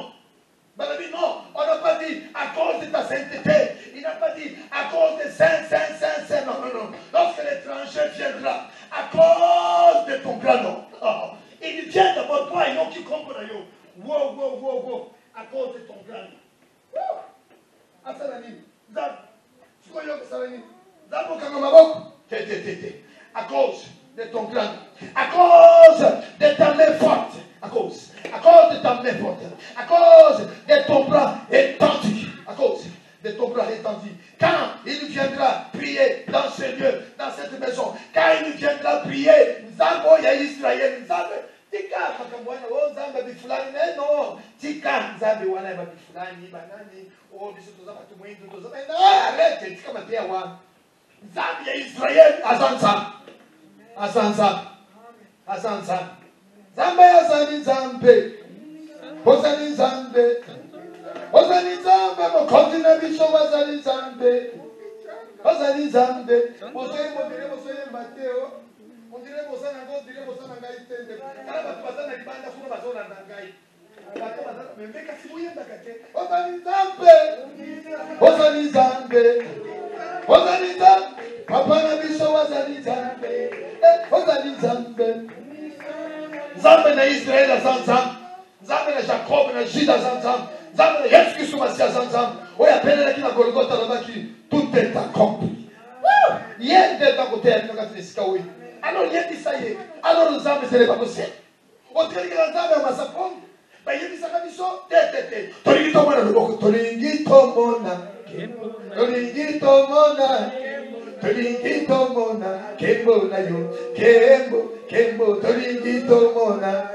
Non, on n'a pas dit à cause de ta sainteté. Il n'a pas dit à cause de saint. Non. Lorsque l'étranger viendra, à cause de ton grand nom. Oh, il vient d'abord toi et non qui comprend. Wow. À cause de ton grand nom. Asalani. Zab. À cause de ton grand nom. À cause de ta main forte. À cause de ta main forte. À cause de ton bras étendu. À cause de ton bras étendu. Quand il viendra prier dans ce lieu, dans cette maison, quand il viendra prier, Nzambo ya Israël, Nzambe, tika pakamwana, oh Nzambe bifulani, non, tika Nzambe wana bifulani, banani, oh biso tozama tumwindu, tozama, arrête, tika matea wana. Nzambe ya Israël, azanza. Zambe azani zambe. Ozani zambe. Mokozi na biso wazali zambe. Ozani zambe. Mosoye Mateo. Ondire bosana ngo, ondire bosana ngai tende. Kana batu bazana libanda funa bazona na ngai. Bato bazana membeka sibuyenda kate. Ozani zambe. Papa na biso wazali zambe. Ozali zambe. Nzambe na Israël azanzam. Nzambe na Jacob na Juda azanzam. Nzambe na Yesu Kristo Masiya azanzam. Oya apelelaki na Golgotha alobaki tout est accompli. Yende tango te yakaka finisika oyo. Alors yebisa ye. Alors Nzambe ce n'est pas possible. Otelika Nzambe ya masafongo. bayebisaka biso te tolingi tomona loboko tolingi tomona tolingi tomona tolingi tomona kembo na yo kembo tolingi tomona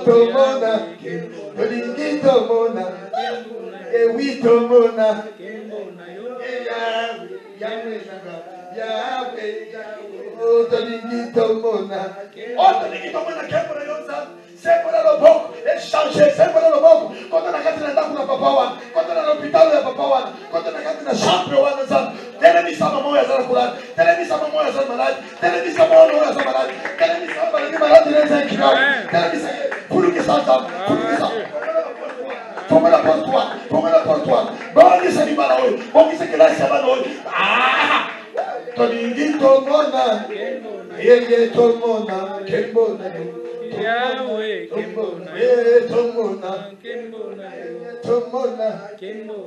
tomona tolingi tomona oui tomona Yahweh tolingi tomona tolingi tomona kembo na yo nzambe sembo na loboko échanger sembo na loboko kota na kati na ndako na papa wana kota na l'hôpital ya papa wana kota na kati na chambre wana nzambe telemisa mama oyo azala kulala telemisa mama oyo azala malade telemisa mama oyo azala malade telemisa mama balingi malade neza ekilao telemisa fulukisa nzambe fulukisa fongela portoire bongisa libala oyo bongisa kelasi ya bana oyo tolingi tomona yeye tomona kembo na yo Yahweh tomona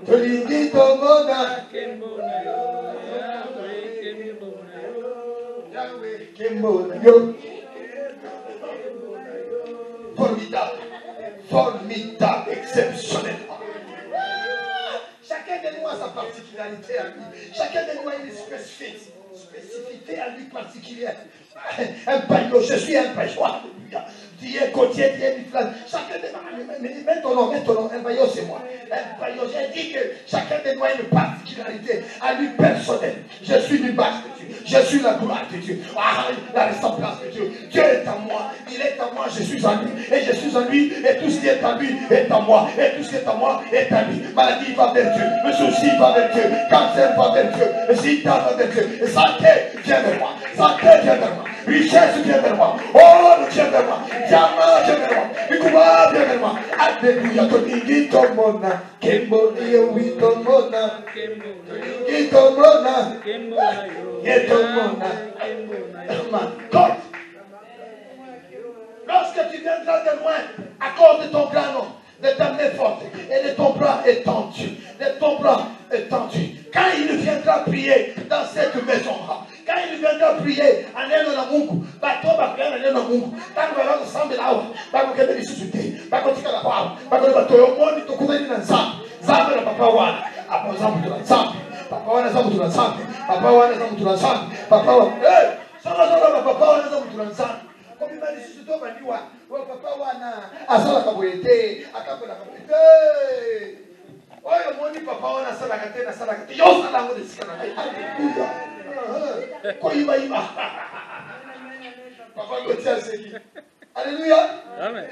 tolingi tomona Yahweh kembo na yo formidable exceptionnellement. Chacun de nous a sa particularité à lui. Chacun de nous a une spécificité à lui particulière. Un paillot, je suis un paillot. Alléluia. Dieu côtier, Dieu Biflan. Chacun de nous, mets ton nom, un paillot c'est moi. Un paillot, j'ai dit que chacun de nous a une particularité à lui personnelle. Je suis l'image de Dieu. Je suis la gloire de Dieu. La ressemblance de Dieu. Dieu est en moi. Il est en moi, je suis en lui. Et je suis en lui. Et tout ce qui est en lui est en moi. Et tout ce qui est en moi est en lui. Maladie va vers Dieu. Le souci va vers Dieu. Cancer va vers Dieu. Sida va vers Dieu. Santé vient vers moi. Santé vient vers moi. Richesse vient vers moi. Oh, vient vers moi. Diamant vient vers moi. Ikuba vient vers moi. Alléluia. Tolingi tomona. Kembo oui tomona. Tolingi tomona. God. Lorsque tu viendras de loin, accorde ton grand nom, de ta main forte et de ton bras étendu, de ton bras étendu. Quand il viendra prier dans cette maison-là, quand il viendra prier en neno na Mungu, bato bakana neno na Mungu, tangu balo sambe lawa, bako kende bisusute, bako tika la kwao, bako bato yo moni to kuzani na nzambe, nzambe na papa wana, apo nzambe to nzambe, papa wana nzambe to nzambe, papa wana nzambe to nzambe, papa wana, sala papa wana nzambe to nzambe. Comme il m'a dit, je dois dire, papa wana, asala kaboyete, akabola kaboyete. Oyo moni papa wana asala kate na sala kate, yo sala ngo desikana. Alléluia. Koyiba yiba. Papa ngo tia seki. Alléluia. Amen.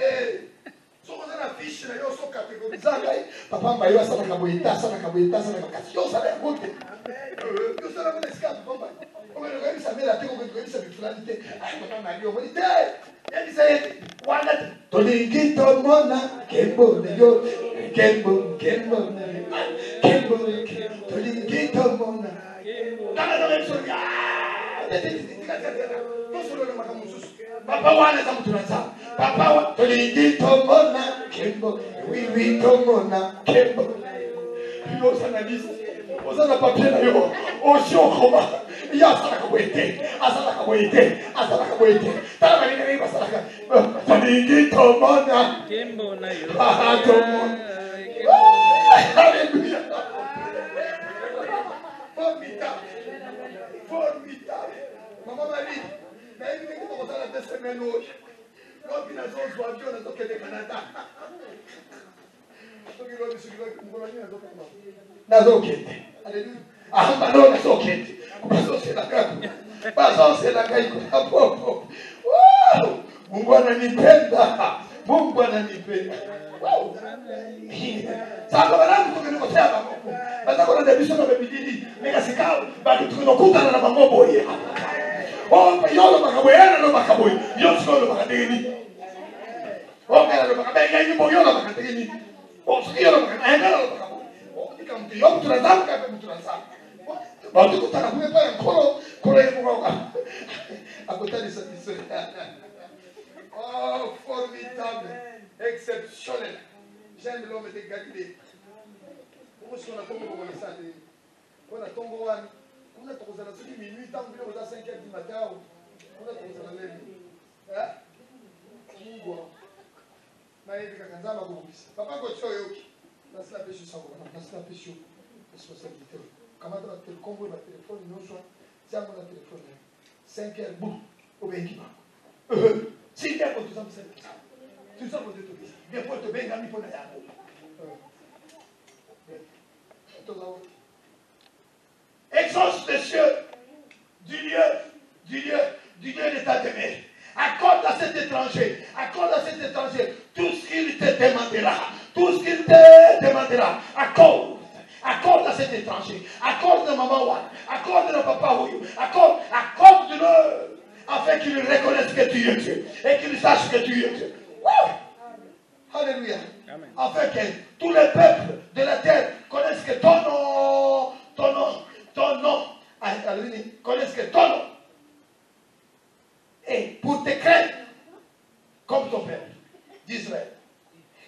So on a la fiche na yo so catégorisanga. Papa mba yo asala kaboyete, asala kate. Yo sala ngote. Yo sala ngo desikana papa. On va regarder sa mère, on va regarder sa virtualité. Papa m'a dit, on va dire, il dit, wana tolingi tomona kembo yo kembo tolingi tomona kana na msori papa wana za mtu naza papa tolingi tomona kembo oui tomona kembo yo sana liste osana papier na yo osio koma ya salaka boyete asala boyete tala bali ngai basalaka tolingi tomona kembo na yo tomona Alléluia. Formidable. Maman Marie, mais il est comme ça la semaine où l'homme il a son joie Dieu dans le Canada. Nazokete. Alléluia. Ah, non, nazokete. Bazo la kai kwa popo. Mungu ananipenda. Mungu ananipenda. Sasa wanangu tukinokosea bako. Basi kuna debiso na bibidi. Nikasikao bado tukinokutana na mambo yeye. Yolo makaboyana no makaboy. Yolo solo makadini. Kana no makabega yimo yolo makadini. Yolo makadini no makaboy. Nikamti yolo tunazama kama tunazama. Bado kutana kumepa kolo yemo kwa. Akutani sasa. Oh, formidable, exceptionnel. J'aime l'homme de Galilée. Pourquoi est-ce qu'on a tombé comme ça? On a tombé on a tombé à 5 minutes, tant que on a 5 heures du matin. On a tombé à la lèvre. Hein? Papa, laisse la pêche sur laisse la pêche responsabilité. Comment tu as le combo de téléphone, non soit, c'est à mon téléphone. 5 heures, boum, au bénéfice. Si il y a pour tout ça, tout ça pour te dire. Des fois, tu bénis, il faut aller à l'eau. Exauce les cieux du lieu de ta demeure. Accorde à cet étranger tout ce qu'il te demandera, accorde à cet étranger, accorde à maman Wan, accorde à papa Ouyo, accorde-le, afin qu'il reconnaisse que tu es Dieu, et qu'il sache que tu es Dieu. Alléluia. Amen. Afin que tous les peuples de la terre connaissent que ton nom, connaissent que ton nom, et pour te craindre comme ton peuple d'Israël.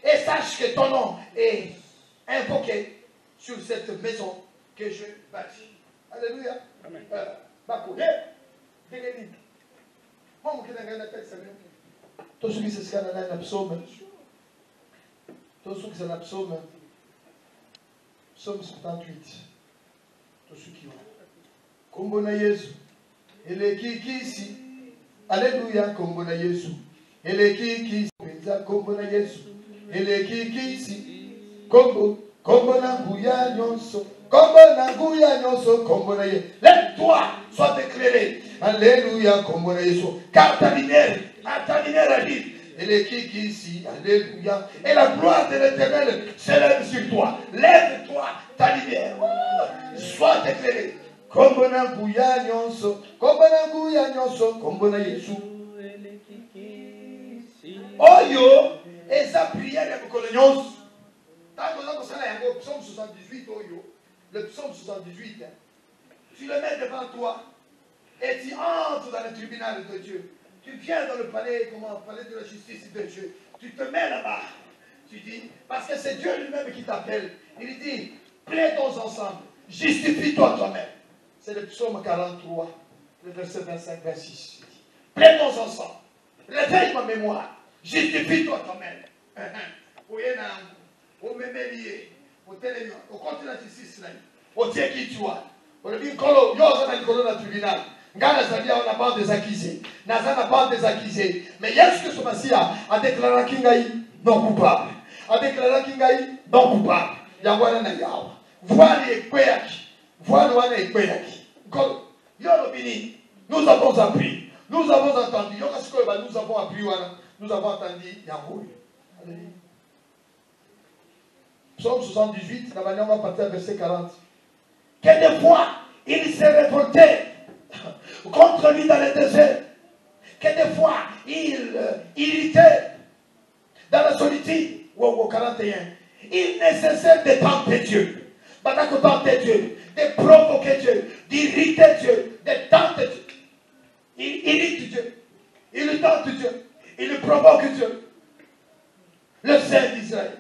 Et sache que ton nom est invoqué sur cette maison que je bâtis. Alléluia. Amen. Tout ce qui se scanne dans un psaume, tout ce qui c'est un psaume 78. Tout ce qui ont. Kombona Yesu, ele kikisi. Alléluia, kombona Yesu. Ele kikisi, kombona Yesu. Ele kikisi, kombona nguya nyonso. Kombona nguya nyonso, kombona Yesu. Lève-toi, sois éclairé. Alléluia, kombona Yesu. Car ta lumière arrive. Elle est qui ici, alléluia. Et la gloire de l'Éternel s'élève sur toi. Lève-toi, ta lumière. Sois éclairé. Kombona nguya nyonso, kombona Yesu. Oyo, et sa prière est pour le nyonso. Le psaume 78, Oyo, le psaume 78, tu le mets devant toi et tu entres dans le tribunal de Dieu. Tu viens dans le palais, palais de la justice de Dieu. Tu te mets là-bas. Tu dis, parce que c'est Dieu lui-même qui t'appelle. Il dit, plaidons ensemble. Justifie-toi toi-même. C'est le psaume 43, le verset 25, 26. Plaidons ensemble. Réveille ma mémoire. Justifie-toi toi-même. Au même lié, au téléphone, au continent de justice, au Dieu qui tu as. Au début, il y a un tribunal. Ngana Zadia, on n'a pas des accusés. Naza n'a pas des accusés. Mais est-ce que ce Messia a déclaré Kingaï non coupable? A déclaré Kingaï non coupable. Yawara na yawa. Voilà les Kweyaki. Voilà les Kweyaki. Nous avons appris. Nous avons entendu. Nous avons appris. Nous avons entendu Yahweh. Psaume 78, la manière on va partir à verset 40. Quelquefois, il s'est révolté contre lui dans le désert. Quelquefois, il irritait dans la solitude. 41. Il ne cessait de tenter Dieu. De tenter Dieu, de provoquer Dieu, d'irriter Dieu, de tenter Dieu. Il irrite Dieu. Il tente Dieu. Il provoque Dieu. Le Saint d'Israël.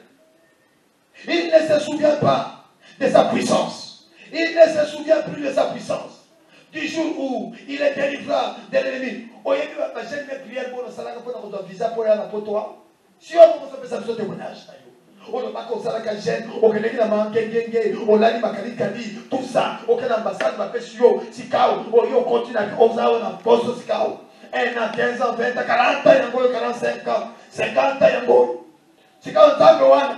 Il ne se souvient pas de sa puissance. Il ne se souvient plus de sa puissance. Du jour où il est délivré de l'ennemi. Si on peut faire ça, témoignage. On n'a pas comme ça la gêne, on a tout ça, aucune ambassade m'a fait sur Sikao, on continue à on a posé Sikao. 1 an, 15 ans, 20 ans, 40 ans, 45 ans, 50 ans. Si quand on a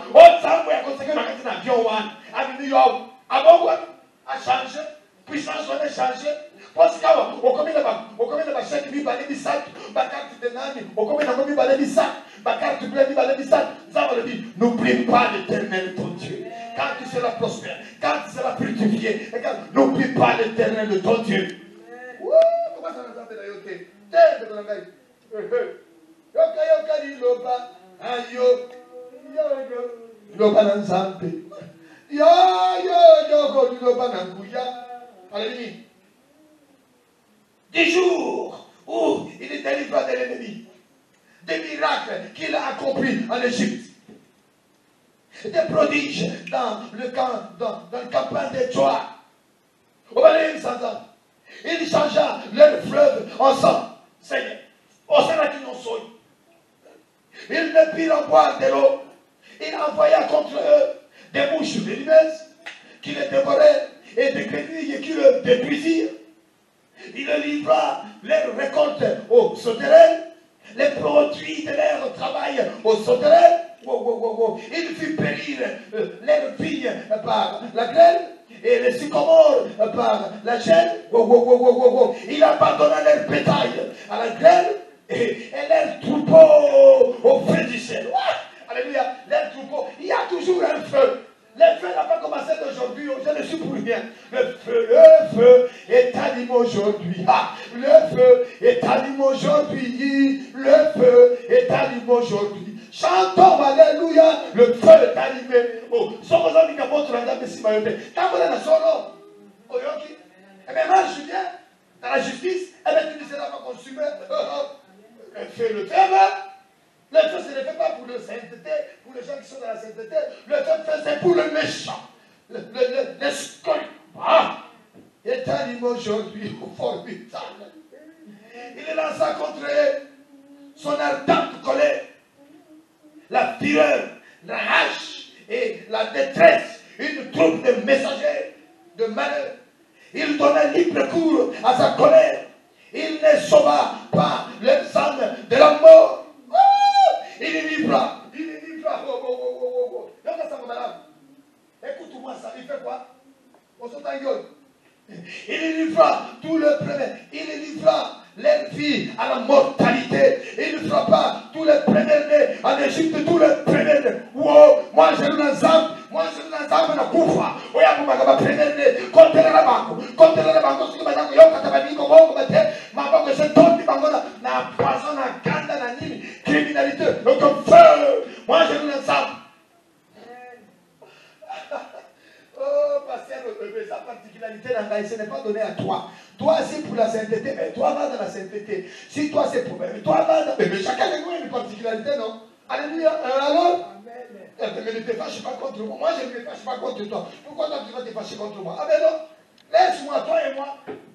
a changé, puissance a changé. Parce qu'on commet la chèque, on commet la carte de nani, on commet la carte de n'oublie pas l'Éternel ton Dieu. Quand tu seras prospère, quand tu seras fructifié, n'oublie pas l'Éternel ton Dieu. Comment ça nous appelle des jours où il est délivré de l'ennemi, des miracles qu'il a accomplis en Égypte, des prodiges dans le campagne de Joie. Il changea leur fleuve en sang. Seigneur, au Sénat qui nous soigne. Ils ne purent boire de l'eau. Il envoya contre eux des mouches venimeuses qui les dévoraient et des grenouilles qui le détruisirent. Il livra leur récolte aux sauterelles, les produits de leur travail aux sauterelles. Il fit périr leurs vignes par la grêle et les sycomores par la gêne. Il abandonna leur bétail à la grêle et leurs troupeaux au feu du ciel. Alléluia, leurs troupeaux. Il y a toujours un feu. Le feu n'a pas commencé d'aujourd'hui, je ne suis pour rien. Le feu est allumé aujourd'hui. Le feu est allumé aujourd'hui. Le feu est allumé aujourd'hui. Chantons, alléluia, le feu est allumé. Oh, sommes en train de montrer un peu si maillot. Quand vous êtes dans solo, oh yoki, eh bien marche bien dans la justice, eh bien tu ne seras pas consumé. Le feu, le feu, ce ne fait pas pour la sainteté, pour les gens qui sont dans la sainteté. Le feu, c'est pour le méchant. Le scorie. Il est allumé aujourd'hui, formidable. Il lança contre eux son ardente colère, la fureur, la rage et la détresse, une troupe de messagers de malheur. Il donna libre cours à sa colère. Il ne sauva pas les âmes de la mort. Il est libre. Écoute-moi ça, il fait quoi? On s'entend gueule. Il livra tout le premier. Il livra les filles à la mortalité. Il frappa tous les premiers-nés en Égypte, tous les premiers-nés. Wow, moi j'ai une âme. Moi j'ai une âme na kufa. Oya kumagaba premiers-nés. Comptez la banque. Comptez la banque. Ce que madame yo katabani ko bongo bate. Mama ko se tombe bangona na poison na ganda na nini criminalité. Donc feu. Moi j'ai une âme. Oh, pasteur, sa particularité, ce n'est pas donné à toi. Toi, c'est pour la sainteté, mais toi, va dans la sainteté. Si toi, c'est pour... Mais toi, va dans... Mais chacun de nous a une particularité, non? Alléluia. Alors? Mais ne te fâche pas contre moi. Moi, je ne me fâche pas contre toi. Pourquoi toi, tu vas te fâcher contre moi? Ah ben non. Laisse-moi, toi et moi.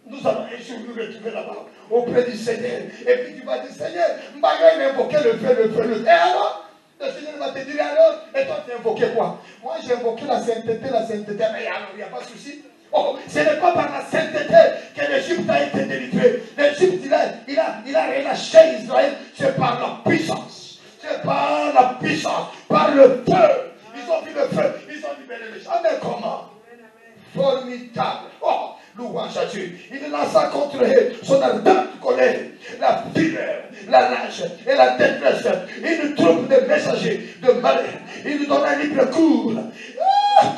Nous allons un jour nous retrouver là-bas, auprès du Seigneur. Et puis tu vas dire, Seigneur, Mbaga, il a invoqué le feu, le feu, le feu. Et alors? Le Seigneur va te dire alors, et toi tu as invoqué quoi? Moi j'ai invoqué la sainteté, mais alors il n'y a pas de souci. Oh, ce n'est pas par la sainteté que l'Égypte a été délivrée. L'Égypte, il a relâché Israël, c'est par la puissance. C'est par la puissance, par le feu. Ils ont vu le feu, ils ont libéré les gens. Mais comment? Formidable. Oh, louange à Dieu. Il lança contre eux son ardente colère, la fureur, la rage et la détresse. Une troupe de messagers de malheur. Il donna libre cours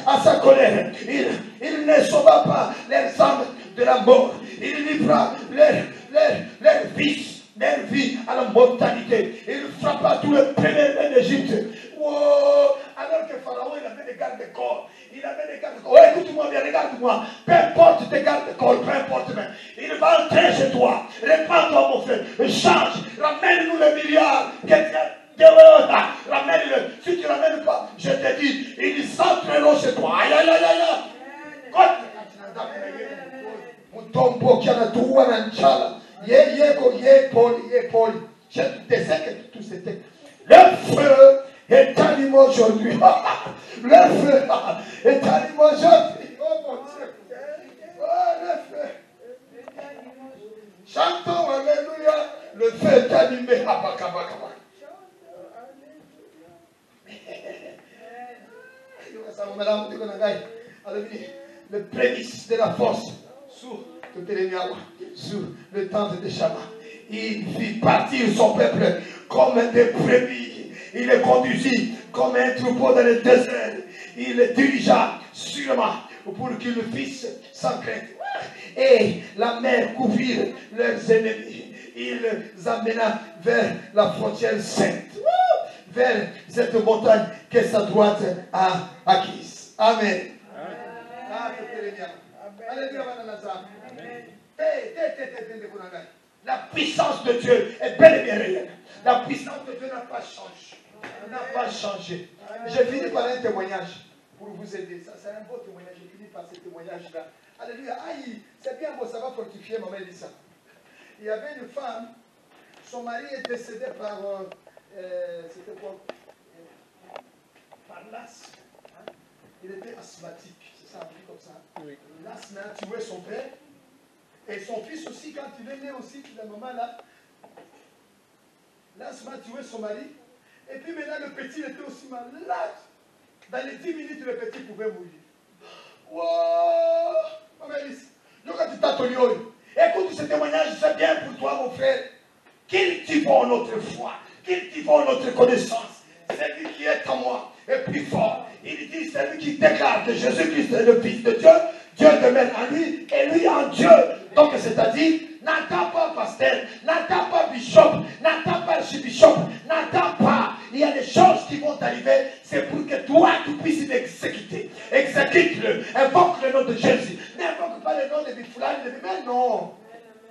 à sa colère. Il ne sauva pas les âmes de la mort. Il livra leurs fils, leur vie à la mortalité. Il frappa tous les premiers d'Égypte. Wow. Alors que Pharaon, il avait des gardes-corps. Il avait des gardes-corps. Oh, écoute-moi bien, regarde-moi. Peu importe tes gardes-corps, peu importe même. Il va entrer chez toi. Répands-toi, mon frère. Change. Ramène-nous les milliards. Ramène-le. Si tu ne ramènes pas, je te dis, ils s'entreront chez toi. Aïe, aïe, aïe, aïe. Mutombo kiana tuwa na nchala. Ye poli. Je te sais que tout c'était. Le feu est allumé aujourd'hui. Le feu est allumé aujourd'hui. Oh mon Dieu. Oh, le feu. Chantons, alléluia. Le feu est allumé. Le prémice de la force sous le temple de Shama. Il fit partir son peuple comme des brebis. Il les conduisit comme un troupeau dans le désert. Il les dirigea sûrement pour qu'ils fissent sans crainte. Et la mer couvrit leurs ennemis. Il les amena vers la frontière sainte. Vers cette montagne que sa droite a acquise. Amen. La puissance de Dieu est bel et bien réelle. La puissance de Dieu n'a pas changé. N'a pas changé. Je finis par un témoignage pour vous aider. Ça, c'est un beau témoignage. Je finis par ce témoignage-là. Alléluia. Aïe, c'est bien beau, ça va fortifier, maman dit ça. Il y avait une femme, son mari est décédé par c'était quoi? Par l'asthme. Hein? Il était asthmatique, c'est ça, un truc comme ça. Oui. L'asthme a tué son père. Et son fils aussi, quand il est né aussi, la maman là, l'asthme a tué son mari. Et puis maintenant, le petit était aussi malade. Dans les 10 minutes, le petit pouvait mourir. Wow! Maman Alice, écoute ce témoignage, c'est bien pour toi, mon frère. Cultivons notre foi, cultivons notre connaissance. Celui qui est en moi est plus fort. Il dit, celui qui déclare que Jésus-Christ est le Fils de Dieu, Dieu demeure en lui et lui en Dieu. Donc, c'est-à-dire, n'attends pas pasteur, n'attends pas bishop, n'attends pas archibishop, n'attends pas. Il y a des choses qui vont t'arriver, c'est pour que toi, tu puisses l'exécuter. Exécute-le, invoque le nom de Jésus. N'invoque pas le nom de Bifulani, mais non.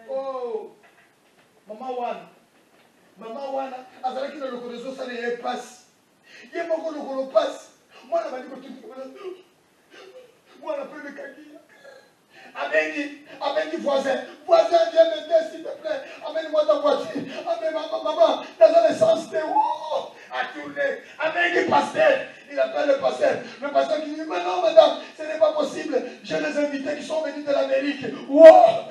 Oh, Maman Wana, avec qui le reconnaissance, ça ne passe. Il y a beaucoup de gens qui passent. Moi, je vais dire que moi, on a pris le kaki. Amène voisin, viens m'aider s'il te plaît. Amène-moi ta voiture. Amène maman, dans un sens, t'es où? À tourner. Amène pasteur. Il appelle le pasteur. Le pasteur qui dit, mais non, madame, ce n'est pas possible. J'ai des invités qui sont venus de l'Amérique. Wow!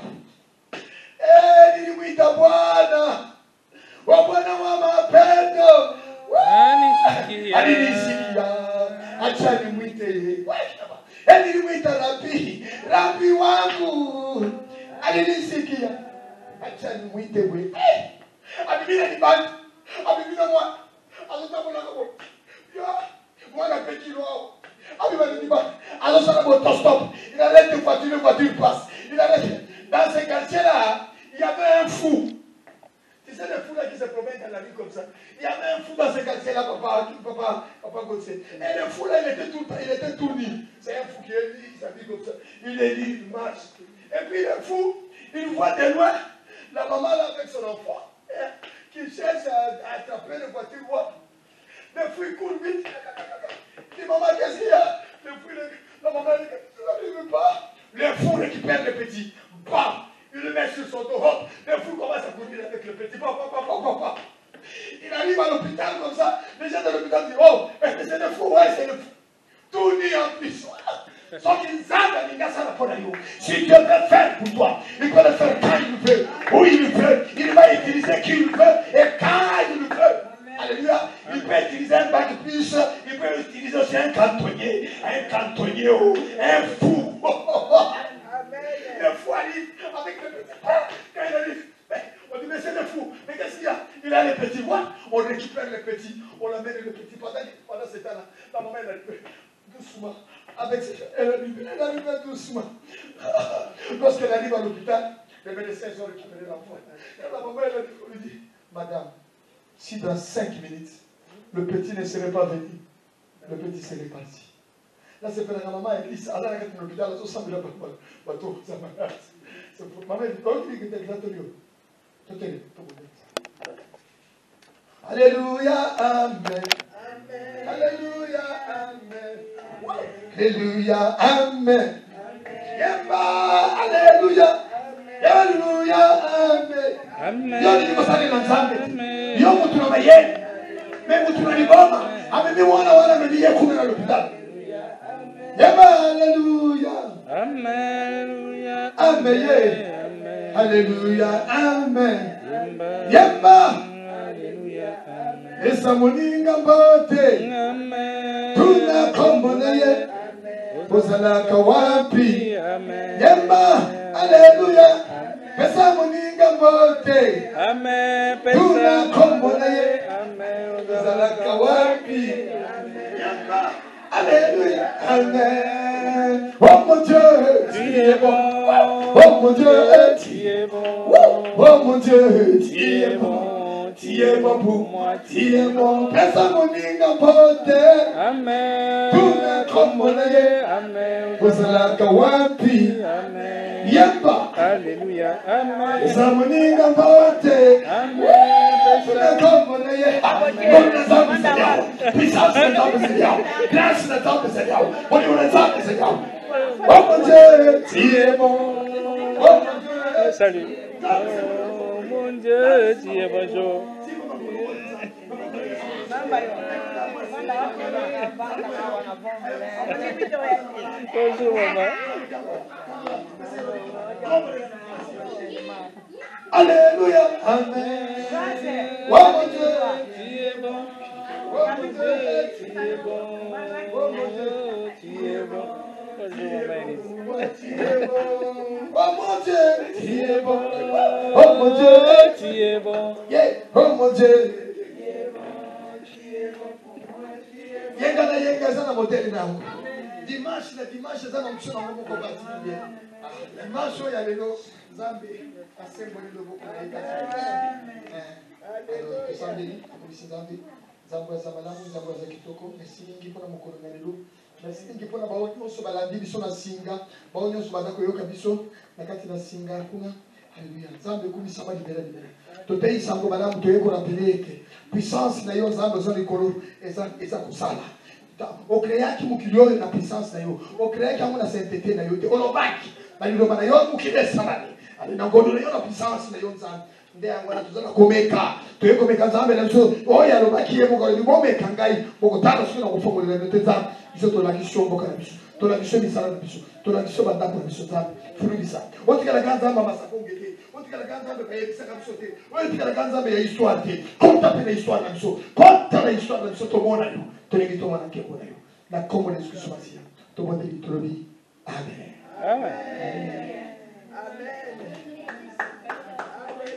Eh, dis oui, ta bonne. Wabwana mama pendo. Alinisikia. Acha nimwite. Nilimwita Rabi wangu. Alinisikia. Acha nimwite we. Abibina ni bandi. Abibina mwa. Azotamona kabo. Ya. Mwana petit loa. Abibina ni bandi. Azosana motostop. Il arrête de voiture, le voiture passe. Il arrête. Dans ce quartier-là, il y avait un fou. Tu sais, le fou là qui se promène dans la vie comme ça. Il y avait un fou dans ce quartier-là, papa Gauthier. Et le fou là, il était tout nu. C'est un fou qui est nu, il s'habille comme ça. Il est nu, il marche. Et puis le fou, il voit de loin la maman là avec son enfant, qui cherche à attraper le voiture. Le fou, il court vite. Il dit, maman, qu'est-ce qu'il y a? Le fou, la maman, elle dit, tu n'arrives pas. Le fou récupère le petit. Bam! Il le met sur son dos. Le fou commence à courir avec le petit. Papa. Il arrive à l'hôpital comme ça. Les gens de l'hôpital disent, oh, c'est le fou, ouais, c'est le fou. Tout nu en plus. Sauf qu'ils savent, les gars, ça va pas d'ailleurs. Si Dieu veut faire pour toi, il peut le faire quand il veut, où il veut. Il va utiliser qui il veut et quand il veut. Alléluia. Il peut utiliser un bac plus, il peut utiliser aussi un cantonnier, un fou. Le fou arrive avec le petit. Quand il arrive, on dit, mais c'est le fou. Mais qu'est-ce qu'il y a? Il a les petits voix. On récupère les petits. On l'amène le petit. Pendant ce temps-là, la maman, elle arrive doucement. Elle arrive doucement. Lorsqu'elle arrive à l'hôpital, les médecins ont récupéré l'enfant. Et la maman, elle lui dit, madame, si dans 5 minutes, le petit ne serait pas venu, le petit serait parti. Là, c'est pour la maman, elle dit, à l'hôpital, elle a la bateau, ça m'a. Maman, elle dit, oh, il dit que tu es Alléluia, Amen. Alléluia, Amen. Alléluia, Amen. Alléluia. Alléluia, Amen. Yo ni kusali na nzambe. Yo mtu na maye. Mimi mtu na liboma. Amemi wana mimi yeye kuna l'hôpital. Alléluia. Amen. Amen. Alléluia, Amen. Yemba. Esa muninga mbote. Tuna kombonaye. Ozalaka wapi. Yemba. Alléluia. Pesa muninga mbote. Tuna kombonaye. Ozalaka wapi. Yemba. Alléluia. Amen. Oh mon Dieu, tu es bon. Oh mon Dieu, tu es bon. Oh mon Dieu, tu es bon. Tu es bon pour moi, tu es bon. Pesa muninga mbote. Amen. Tuna kombonaye. Amen. Ozalaka wapi. Amen. Yemba. Alléluia. Amen. Pesa muninga mbote. Amen. Tuna kombonaye. Amen. Puissance de l'homme Seigneur. Grâce de l'homme Seigneur. On est au Seigneur. Oh mon Dieu, tu es bon. Oh mon Dieu. Salut. Oh mon Dieu, tu es bon. Bonjour, maman. Alléluia. Amen. Oh mon Dieu. Tu es bon. Oh mon Dieu. Tu es bon. Oh mon Dieu. Tu es bon. Bonjour, maman. Tu es bon. Oh mon Dieu. Tu es bon. Oh mon Dieu. Tu es bon. Yeah. Oh mon Dieu. Yenga na yenga sana modeli na huko. Dimanche sana mchana Mungu kwa particulier. Dimanche ya leo Zambi assemble le boko na ikasi. Alors Zambi polisi Zambi Zambo za malamu Zambo za kitoko merci mingi pona mokolo na lelo. Merci mingi pona bawo nyonso balandi biso na singa. Bawo nyonso bazako yoka biso na kati na singa kuna. Alléluia. Zambi kumi sama libera. Totei sango malamu toyeko na peleke. Puissance na yo Zambo zo likolo eza kusala. Okreaki mukilio na puissance na yo. Okreaki amu na sainteté na yo te. Olobaki. Baliloba na yo mukilesa nani. Ali na ngodo yo na puissance na yo Zambi. Nde angwana tuzana komeka. Toye komeka Zambi na biso. Oya lobaki ye mukalo bimomeka ngai. Bokotana sio na kufongolela nete Zambi. Biso tolaki shomboka na biso. Tolaki shomisala na biso. Tolaki shobandako na biso Zambi. Fulubisa. Otikala ganza mama sakongete. Otikala ganza mbe kayebisa biso te. Otikala ganza mbe ya histoire te. Konta pe na histoire na biso. Konta na histoire na biso tomona yo. Tolengi tomona ke bona yo. Na kombo na Yesu Kristo Masia. Tomona bitolobi. Amen. Amen.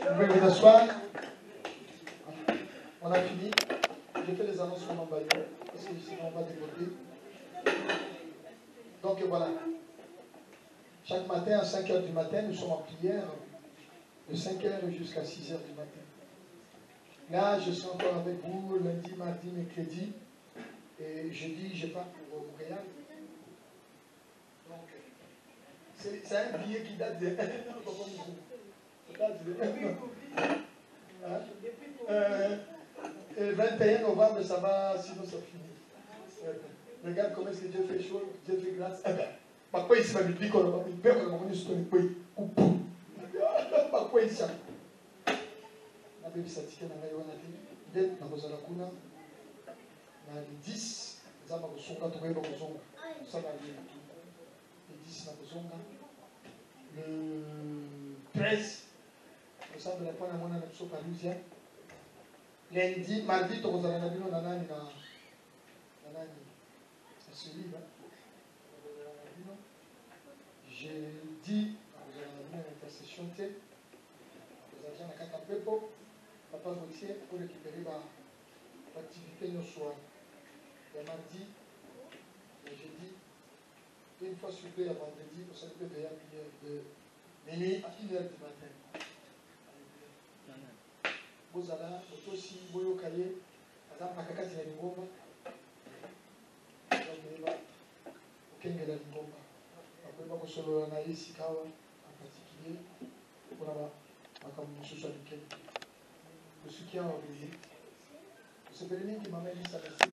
Vous pouvez vous asseoir. On a fini. J'ai fait les annonces en bas parce que sinon on va déborder. Donc voilà. Chaque matin à 5h du matin, nous sommes en prière de 5h jusqu'à 6h du matin. Là, je suis encore avec vous lundi, mardi, mercredi. Et jeudi, je pars pour Montréal. Donc, c'est un billet qui date de... 21 novembre, ça va, sinon ça finit. Regarde comment est-ce que Dieu fait chaud, Dieu fait grâce. Pourquoi ici, ma Bible, on va me faire qu'on va me sur le pays. Pourquoi ici? La Bible s'attique dans la Yohanati. Dès que nous avons kuna na le 10, nous avons songa to yeba kozonga. Ça va bien. Le 10 na kozonga. Le 13 nous avons la point à mon na biso Paluzia. Lundi, mardi to kozala na bino na nani na nani. C'est celui là. Jeudi, nous allons venir à l'intercession T. Nous allons à Kakapepo. Papa Gauthier pour récupérer l'activité nos soirs. Le mardi, le jeudi, une fois sur deux, le vendredi, pour ça, peut veiller à prière de minuit à 1h du matin. Vous allez, vous aussi, vous avez cahier, par exemple, à Kakati la Lingomba. Vous avez Kenge la Lingomba. Après, vous avez la Sikawa en particulier. Pour la Kamusu Shabiken. Le soutien organisé. C'est Bérénique qui m'amène dit ça merci